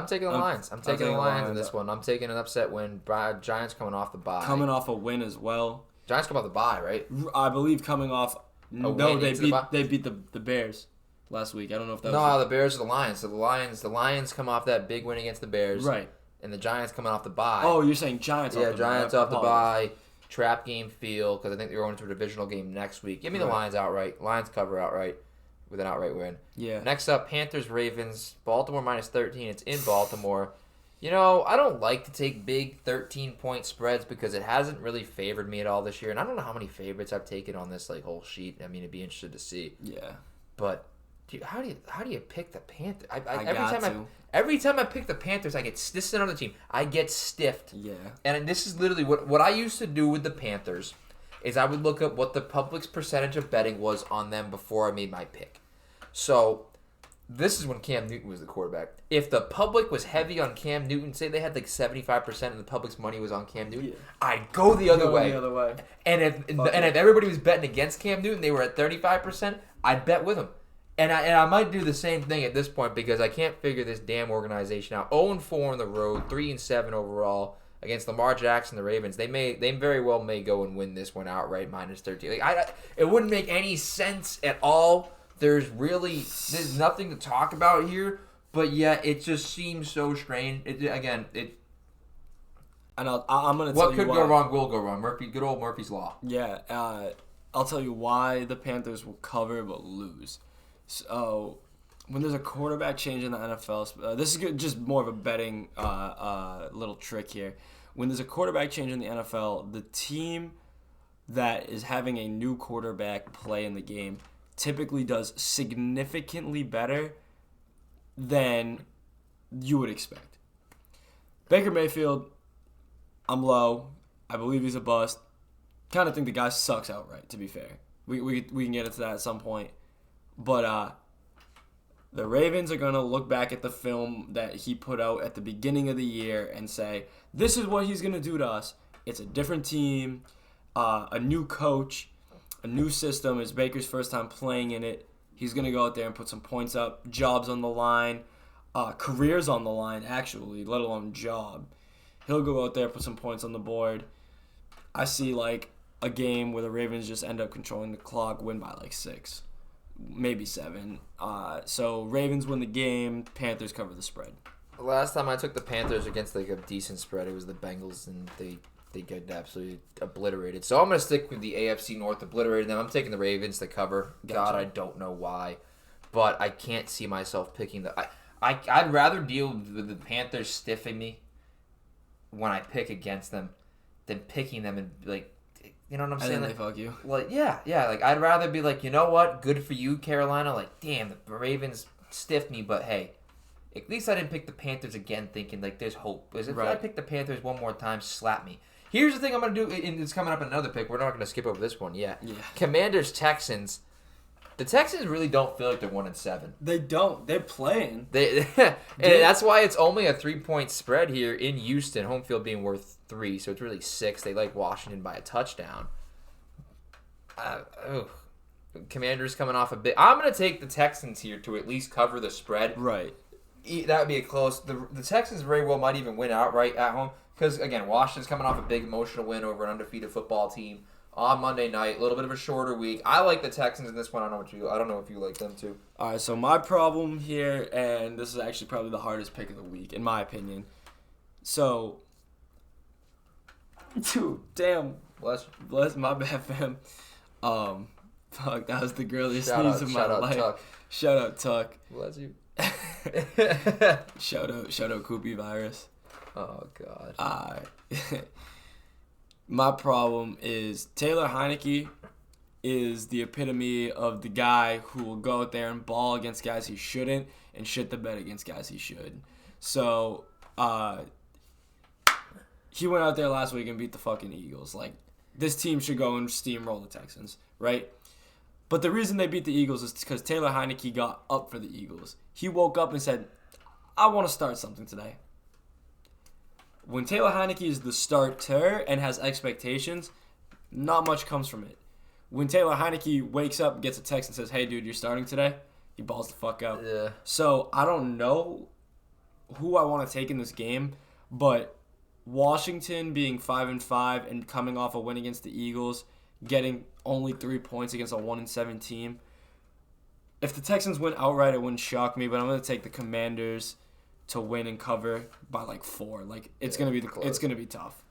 taking the Lions. I'm taking the Lions in this one. I'm taking an upset win. Giants coming off the bye. Coming off a win as well. Giants come off the bye, right? I believe coming off. They beat the Bears last week. I don't know if that was the Bears or the Lions. So the Lions come off that big win against the Bears. Right. And the Giants coming off the bye. Oh, you're saying Giants off the bye. Yeah, Giants off the bye. Trap game feel, because I think they're going to a divisional game next week. Give me the Lions outright. Lions cover outright with an outright win. Yeah. Next up, Panthers, Ravens. Baltimore -13. It's in Baltimore. You know, I don't like to take big 13-point spreads because it hasn't really favored me at all this year. And I don't know how many favorites I've taken on this whole sheet. I mean, it'd be interested to see. Yeah. But how do you pick the Panthers? Every time I pick the Panthers, this is another team. I get stiffed. Yeah. And this is literally what I used to do with the Panthers is I would look up what the public's percentage of betting was on them before I made my pick. So this is when Cam Newton was the quarterback. If the public was heavy on Cam Newton, say they had like 75% and the public's money was on Cam Newton, I'd go the other way. And if everybody was betting against Cam Newton, they were at 35%, I'd bet with them. And I might do the same thing at this point because I can't figure this damn organization out. 0-4 on the road, 3-7 overall against Lamar Jackson, the Ravens. They very well may go and win this one outright -13. It wouldn't make any sense at all. There's nothing to talk about here, but yet it just seems so strange. I'm gonna tell you what could go wrong will go wrong. Good old Murphy's Law. Yeah, I'll tell you why the Panthers will cover but lose. So when there's a quarterback change in the NFL, this is just more of a betting little trick here. When there's a quarterback change in the NFL, the team that is having a new quarterback play in the game typically does significantly better than you would expect. Baker Mayfield, I'm low. I believe he's a bust. Kind of think the guy sucks outright, to be fair. We can get into that at some point. But The Ravens are going to look back at the film that he put out at the beginning of the year and say, this is what he's going to do to us. It's a different team, a new coach, a new system. It's Baker's first time playing in it. He's going to go out there and put some points up, jobs on the line, careers on the line, actually, let alone job. He'll go out there, put some points on the board. I see, like, a game where the Ravens just end up controlling the clock, win by, like, 6. Maybe 7. So Ravens win the game. Panthers cover the spread. Last time I took the Panthers against like a decent spread, it was the Bengals, and they get absolutely obliterated. So I'm gonna stick with the AFC North, obliterating them. I'm taking the Ravens to cover. Gotcha. God, I don't know why, but I can't see myself picking the. I'd rather deal with the Panthers stiffing me when I pick against them than picking them and like. You know what I'm saying? And then like, they fuck you. Like, yeah. Like, I'd rather be like, you know what? Good for you, Carolina. Like, damn, the Ravens stiffed me, but hey, at least I didn't pick the Panthers again thinking, like, there's hope. Because if I pick the Panthers one more time, slap me. Here's the thing I'm going to do, and it's coming up in another pick. We're not going to skip over this one yet. Yeah. Commanders-Texans. The Texans really don't feel like they're 1-7. They don't. They're playing. And that's why it's only a 3-point spread here in Houston. Home field being worth 3, so it's really 6. They like Washington by a touchdown. Commanders coming off a bit. I'm gonna take the Texans here to at least cover the spread. Right. That would be a close. The Texans very well might even win outright at home because again, Washington's coming off a big emotional win over an undefeated football team on Monday night. A little bit of a shorter week. I like the Texans in this one. I don't know if you like them too. All right. So my problem here, and this is actually probably the hardest pick of the week in my opinion. So, dude, damn. Bless my bad, fam. Fuck, that was the girliest sneeze of my life. Tuck. Shout out Tuck. Bless you. Shout out Koopy virus. Oh God. My problem is Taylor Heineke is the epitome of the guy who will go out there and ball against guys he shouldn't and shit the bed against guys he should. So, he went out there last week and beat the fucking Eagles. Like, this team should go and steamroll the Texans, right? But the reason they beat the Eagles is because Taylor Heineke got up for the Eagles. He woke up and said, I want to start something today. When Taylor Heineke is the starter and has expectations, not much comes from it. When Taylor Heineke wakes up, gets a text and says, hey, dude, you're starting today, he balls the fuck out. Yeah. So I don't know who I want to take in this game, but Washington being 5-5 and coming off a win against the Eagles, getting only 3 points against a 1-7 team. If the Texans win outright, it wouldn't shock me, but I'm going to take the Commanders to win and cover by like 4. Like it's going to be tough.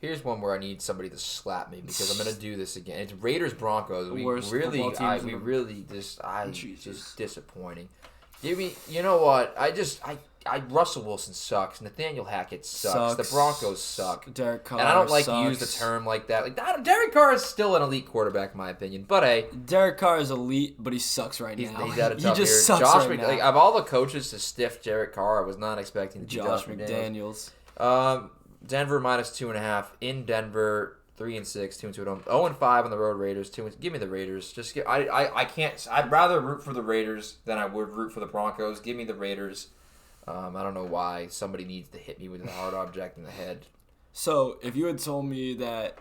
Here's one where I need somebody to slap me because I'm going to do this again. It's Raiders-Broncos. Just disappointing. Give me, you know what? Russell Wilson sucks. Nathaniel Hackett sucks. The Broncos suck. Derek Carr and I don't like sucks. to use the term like that. Like Derek Carr is still an elite quarterback, in my opinion. But hey, Derek Carr is elite, but he sucks right now. He's at a tough he just year. sucks right now. Like, of all the coaches to stiff Derek Carr, I was not expecting to be Josh McDaniels. Denver -2.5 in Denver. 3-6, 2-2 at home. 0-5 on the road. Raiders. Give me the Raiders. I can't. I'd rather root for the Raiders than I would root for the Broncos. Give me the Raiders. I don't know why somebody needs to hit me with a hard object in the head. So if you had told me that,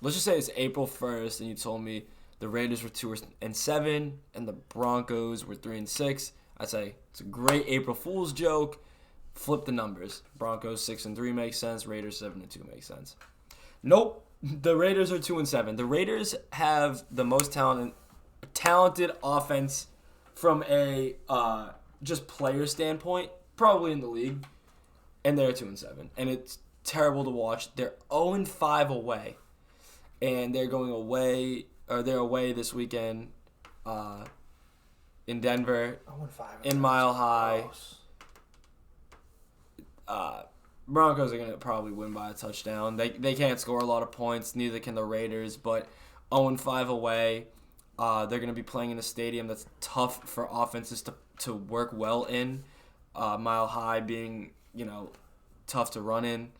let's just say it's April 1st, and you told me the Raiders were 2-7 and the Broncos were 3-6, I'd say it's a great April Fool's joke. Flip the numbers. Broncos 6-3 makes sense. Raiders 7-2 makes sense. Nope. The Raiders are 2-7. The Raiders have the most talented offense from a just player standpoint, probably in the league, and they're 2-7. And it's terrible to watch. They're 0-5 away, and they're going away, or they're away this weekend in Denver, 0-5 in Mile High. Broncos are going to probably win by a touchdown. They can't score a lot of points. Neither can the Raiders, but 0-5 away. They're going to be playing in a stadium that's tough for offenses to work well in. Mile High being, tough to run in.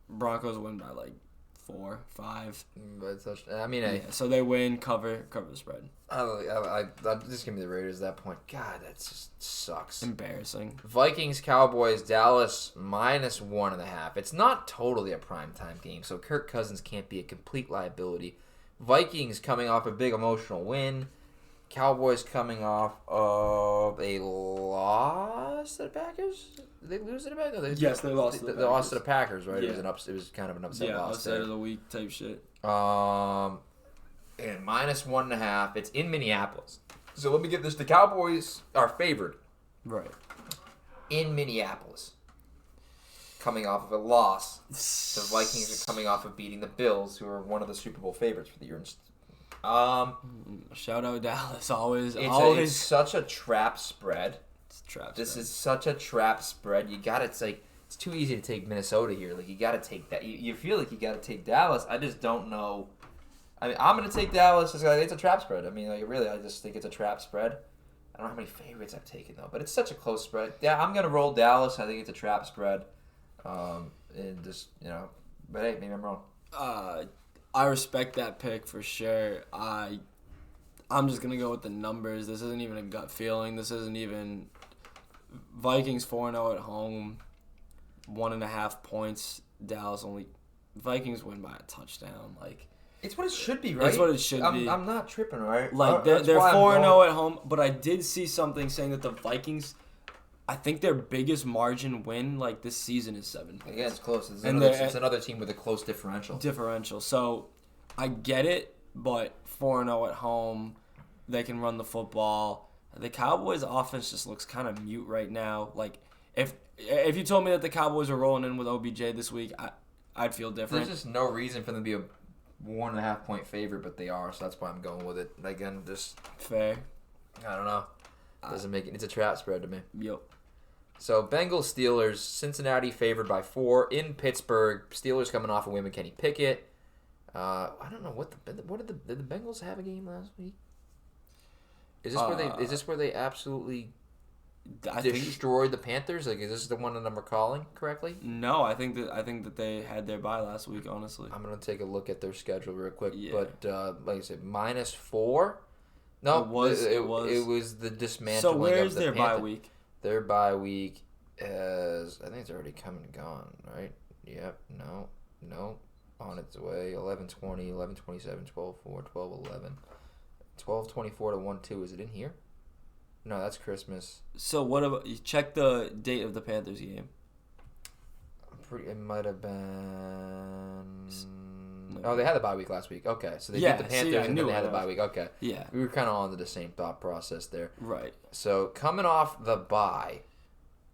Broncos win by like 4, 5. But I mean, Yeah, so they win, cover the spread. I just give me the Raiders at that point. God, that just sucks. Embarrassing. Vikings, Cowboys, Dallas -1.5. It's not totally a primetime game, so Kirk Cousins can't be a complete liability. Vikings coming off a big emotional win. Cowboys coming off of a loss to the Packers. Did they lose to the Packers? Yes, they lost to the They lost to Packers. the Packers, right? Yeah. It was kind of an upset Yeah, loss upset there. of the week type shit. And -1.5. It's in Minneapolis. So let me get this. The Cowboys are favored Right. in Minneapolis. Coming off of a loss. The Vikings are coming off of beating the Bills, who are one of the Super Bowl favorites for the year. Shout out Dallas. Always. It's such a trap spread. It's trapped. This is such a trap spread. It's too easy to take Minnesota here. Like, you got to take that. You feel like you got to take Dallas. I just don't know. I mean, I'm going to take Dallas. It's a trap spread. I mean, like, really, I just think it's a trap spread. I don't know how many favorites I've taken, though. But it's such a close spread. Yeah, I'm going to roll Dallas. I think it's a trap spread. And just, but hey, maybe I'm wrong. I respect that pick for sure. I'm just gonna go with the numbers. This isn't even a gut feeling. This isn't even Vikings 4-0 at home, 1.5 points. Dallas only. Vikings win by a touchdown. Like, It's what it should be, right? It's what it should be. I'm not tripping, right? Like they're 4-0 at home, but I did see something saying that the Vikings, I think their biggest margin win like this season is 7 points. Yeah, it's close. It's another team with a close differential. So I get it, but 4-0 at home, they can run the football. The Cowboys' offense just looks kind of mute right now. Like if you told me that the Cowboys were rolling in with OBJ this week, I'd feel different. There's just no reason for them to be a 1.5 point favorite, but they are, so that's why I'm going with it. Again, just fair. I don't know. Doesn't make it. It's a trap spread to me. Yep. So Bengals, Steelers, Cincinnati favored by 4 in Pittsburgh. Steelers coming off a win with Kenny Pickett. I don't know did the Bengals have a game last week? Is this where they absolutely destroyed the Panthers? Like, is this the one that I'm recalling correctly? No, I think that they had their bye last week. Honestly, I'm gonna take a look at their schedule real quick. Yeah. But like I said, -4. No, it was the dismantling. So where's of the their bye Panthers. week? Their bye week is, I think it's already come and gone, right? Yep. No. On its way. 11:20, 11:27, 12:4, 12:11, 12:24 to 1-2. Is it in here? No, that's Christmas. So what about you check the date of the Panthers game? It might have been. Oh, they had the bye week last week. Okay, so they beat the Panthers and then they had the bye week. Okay, yeah, we were kind of on the same thought process there. Right. So coming off the bye.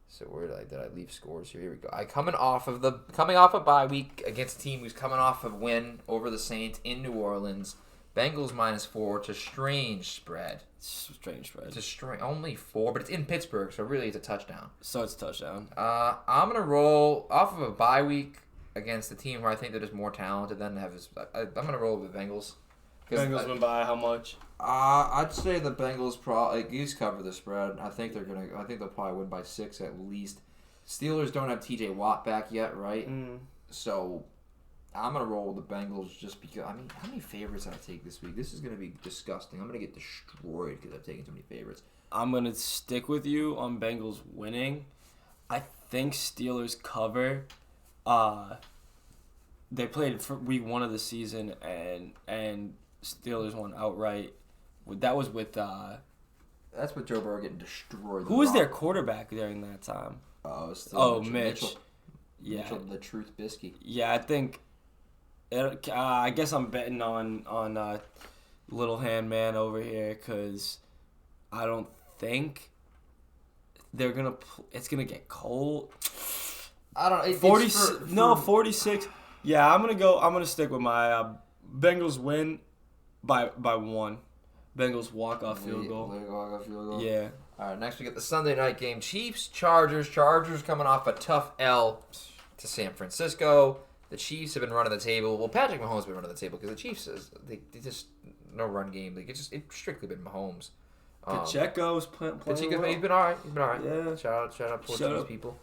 So where did I leave scores here? Here we go. Coming off a bye week against a team who's coming off a win over the Saints in New Orleans. Bengals -4. It's a strange spread. It's only 4, but it's in Pittsburgh, so really it's a touchdown. So it's a touchdown. I'm gonna roll off of a bye week against a team where I think they're just more talented than have. I'm gonna roll with the Bengals. Bengals win by how much? I'd say the Bengals probably at least cover the spread. I think they'll probably win by 6 at least. Steelers don't have T.J. Watt back yet, right? So I'm gonna roll with the Bengals just because. I mean, how many favorites did I take this week? This is gonna be disgusting. I'm gonna get destroyed because I've taken too many favorites. I'm gonna stick with you on Bengals winning. I think Steelers cover. They played for week 1 of the season and Steelers won outright. That was with. That's with Joe Burrow getting destroyed. Who was their quarterback during that time? Mitch. Yeah, Mitchell, the Truth Biscuit. Yeah, I think. I guess I'm betting on Little Hand Man over here because I don't think they're gonna. It's gonna get cold. I don't know. 46. Yeah, I'm gonna stick with my Bengals win by 1. Bengals walk-off field goal. Yeah. All right, next we get the Sunday night game. Chiefs, Chargers. Chargers coming off a tough L to San Francisco. The Chiefs have been running the table. Well, Patrick Mahomes has been running the table because the Chiefs, they just no run game. It's strictly been Mahomes. Pacheco's playing well. He's been all right. Yeah. Shout out Portuguese people.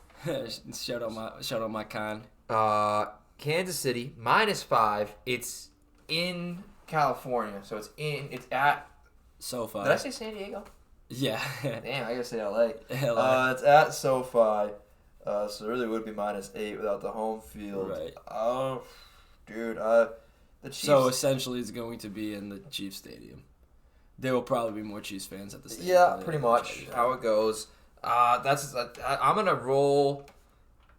shout out my con. Kansas City, -5. It's in California, so it's at SoFi. Did I say San Diego? Yeah. Damn, I gotta say LA. LA. It's at SoFi, so it really would be -8 without the home field. Right. Oh, dude, the Chiefs. So essentially, it's going to be in the Chiefs Stadium. There will probably be more Chiefs fans at the stadium. Yeah, pretty much how it goes. I'm gonna roll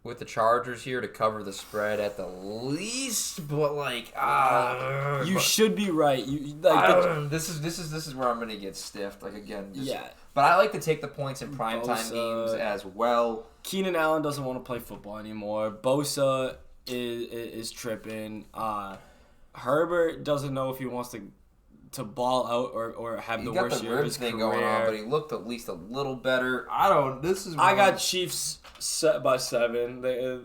with the Chargers here to cover the spread at the least, but you should be right. This is where I'm gonna get stiffed. Like again, yeah. But I like to take the points in primetime games as well. Keenan Allen doesn't want to play football anymore. Bosa is tripping. Herbert doesn't know if he wants to ball out or have the worst year of his career. Going on, but he looked at least a little better. I got Chiefs set by 7. I'm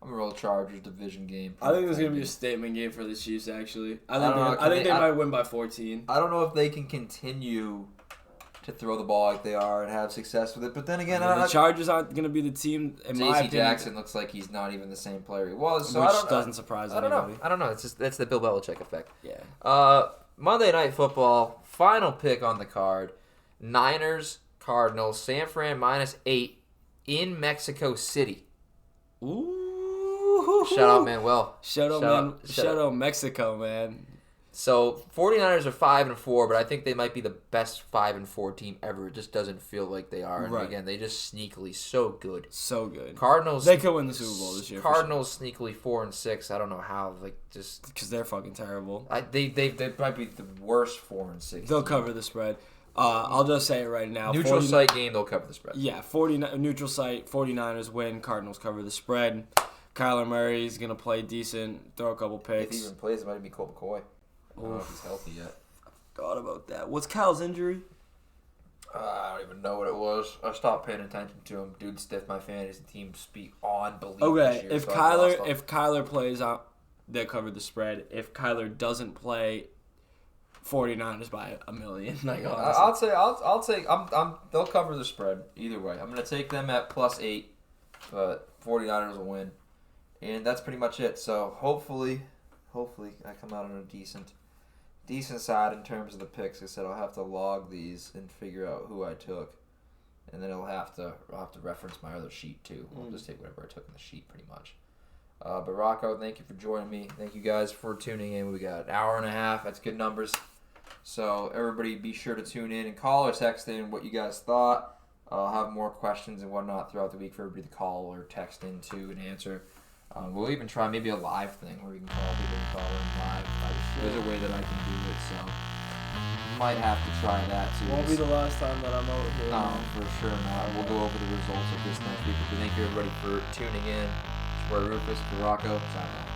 gonna roll Chargers division game. I think this is gonna be a statement game for the Chiefs. Actually, I think they might win by 14. I don't know if they can continue to throw the ball like they are and have success with it. But then again, the Chargers aren't gonna be the team. J.C. Jackson looks like he's not even the same player he was, so which doesn't surprise anybody. I don't know. That's the Bill Belichick effect. Yeah. Monday Night Football, final pick on the card: Niners, Cardinals, San Fran -8 in Mexico City. Ooh. Shout out Manuel. Shout out Mexico, man. So 49ers are 5-4, but I think they might be the best 5-4 team ever. It just doesn't feel like they are. And again, they just sneakily so good. So good. Cardinals. They could win the Super Bowl this year. Cardinals sneakily 4-6. I don't know how. Just because they're fucking terrible. They might be the worst 4-6. They'll cover the spread. I'll just say it right now. Neutral site game, they'll cover the spread. Yeah, neutral site. 49ers win. Cardinals cover the spread. Kyler Murray's gonna play decent. Throw a couple picks. If he even plays, it might be Colt McCoy. I don't know if he's healthy yet. Forgot about that. What's Kyle's injury? I don't even know what it was. I stopped paying attention to him. Dude stiffed my fantasy team speak unbelievable. Okay, if Kyler plays out, they cover the spread. If Kyler doesn't play, 49ers by a million. Like, I'll take. They'll cover the spread either way. I'm gonna take them at +8, but 49ers will win, and that's pretty much it. So hopefully, I come out on a decent side in terms of the picks. I said I'll have to log these and figure out who I took, and then I'll have to reference my other sheet too. I'll just take whatever I took in the sheet pretty much. But Rocco, thank you for joining me. Thank you guys for tuning in. We got an hour and a half. That's good numbers. So everybody be sure to tune in and call or text in what you guys thought. I'll have more questions and whatnot throughout the week for everybody to call or text into and answer. We'll even try maybe a live thing where we can call people and call in live. There's a way that I can do it, so might have to try that too. Won't be the last time that I'm out here. No, for sure not. We'll go over the results of this next week. But thank you everybody for tuning in. It's Rufus, for Rocco. Signing off.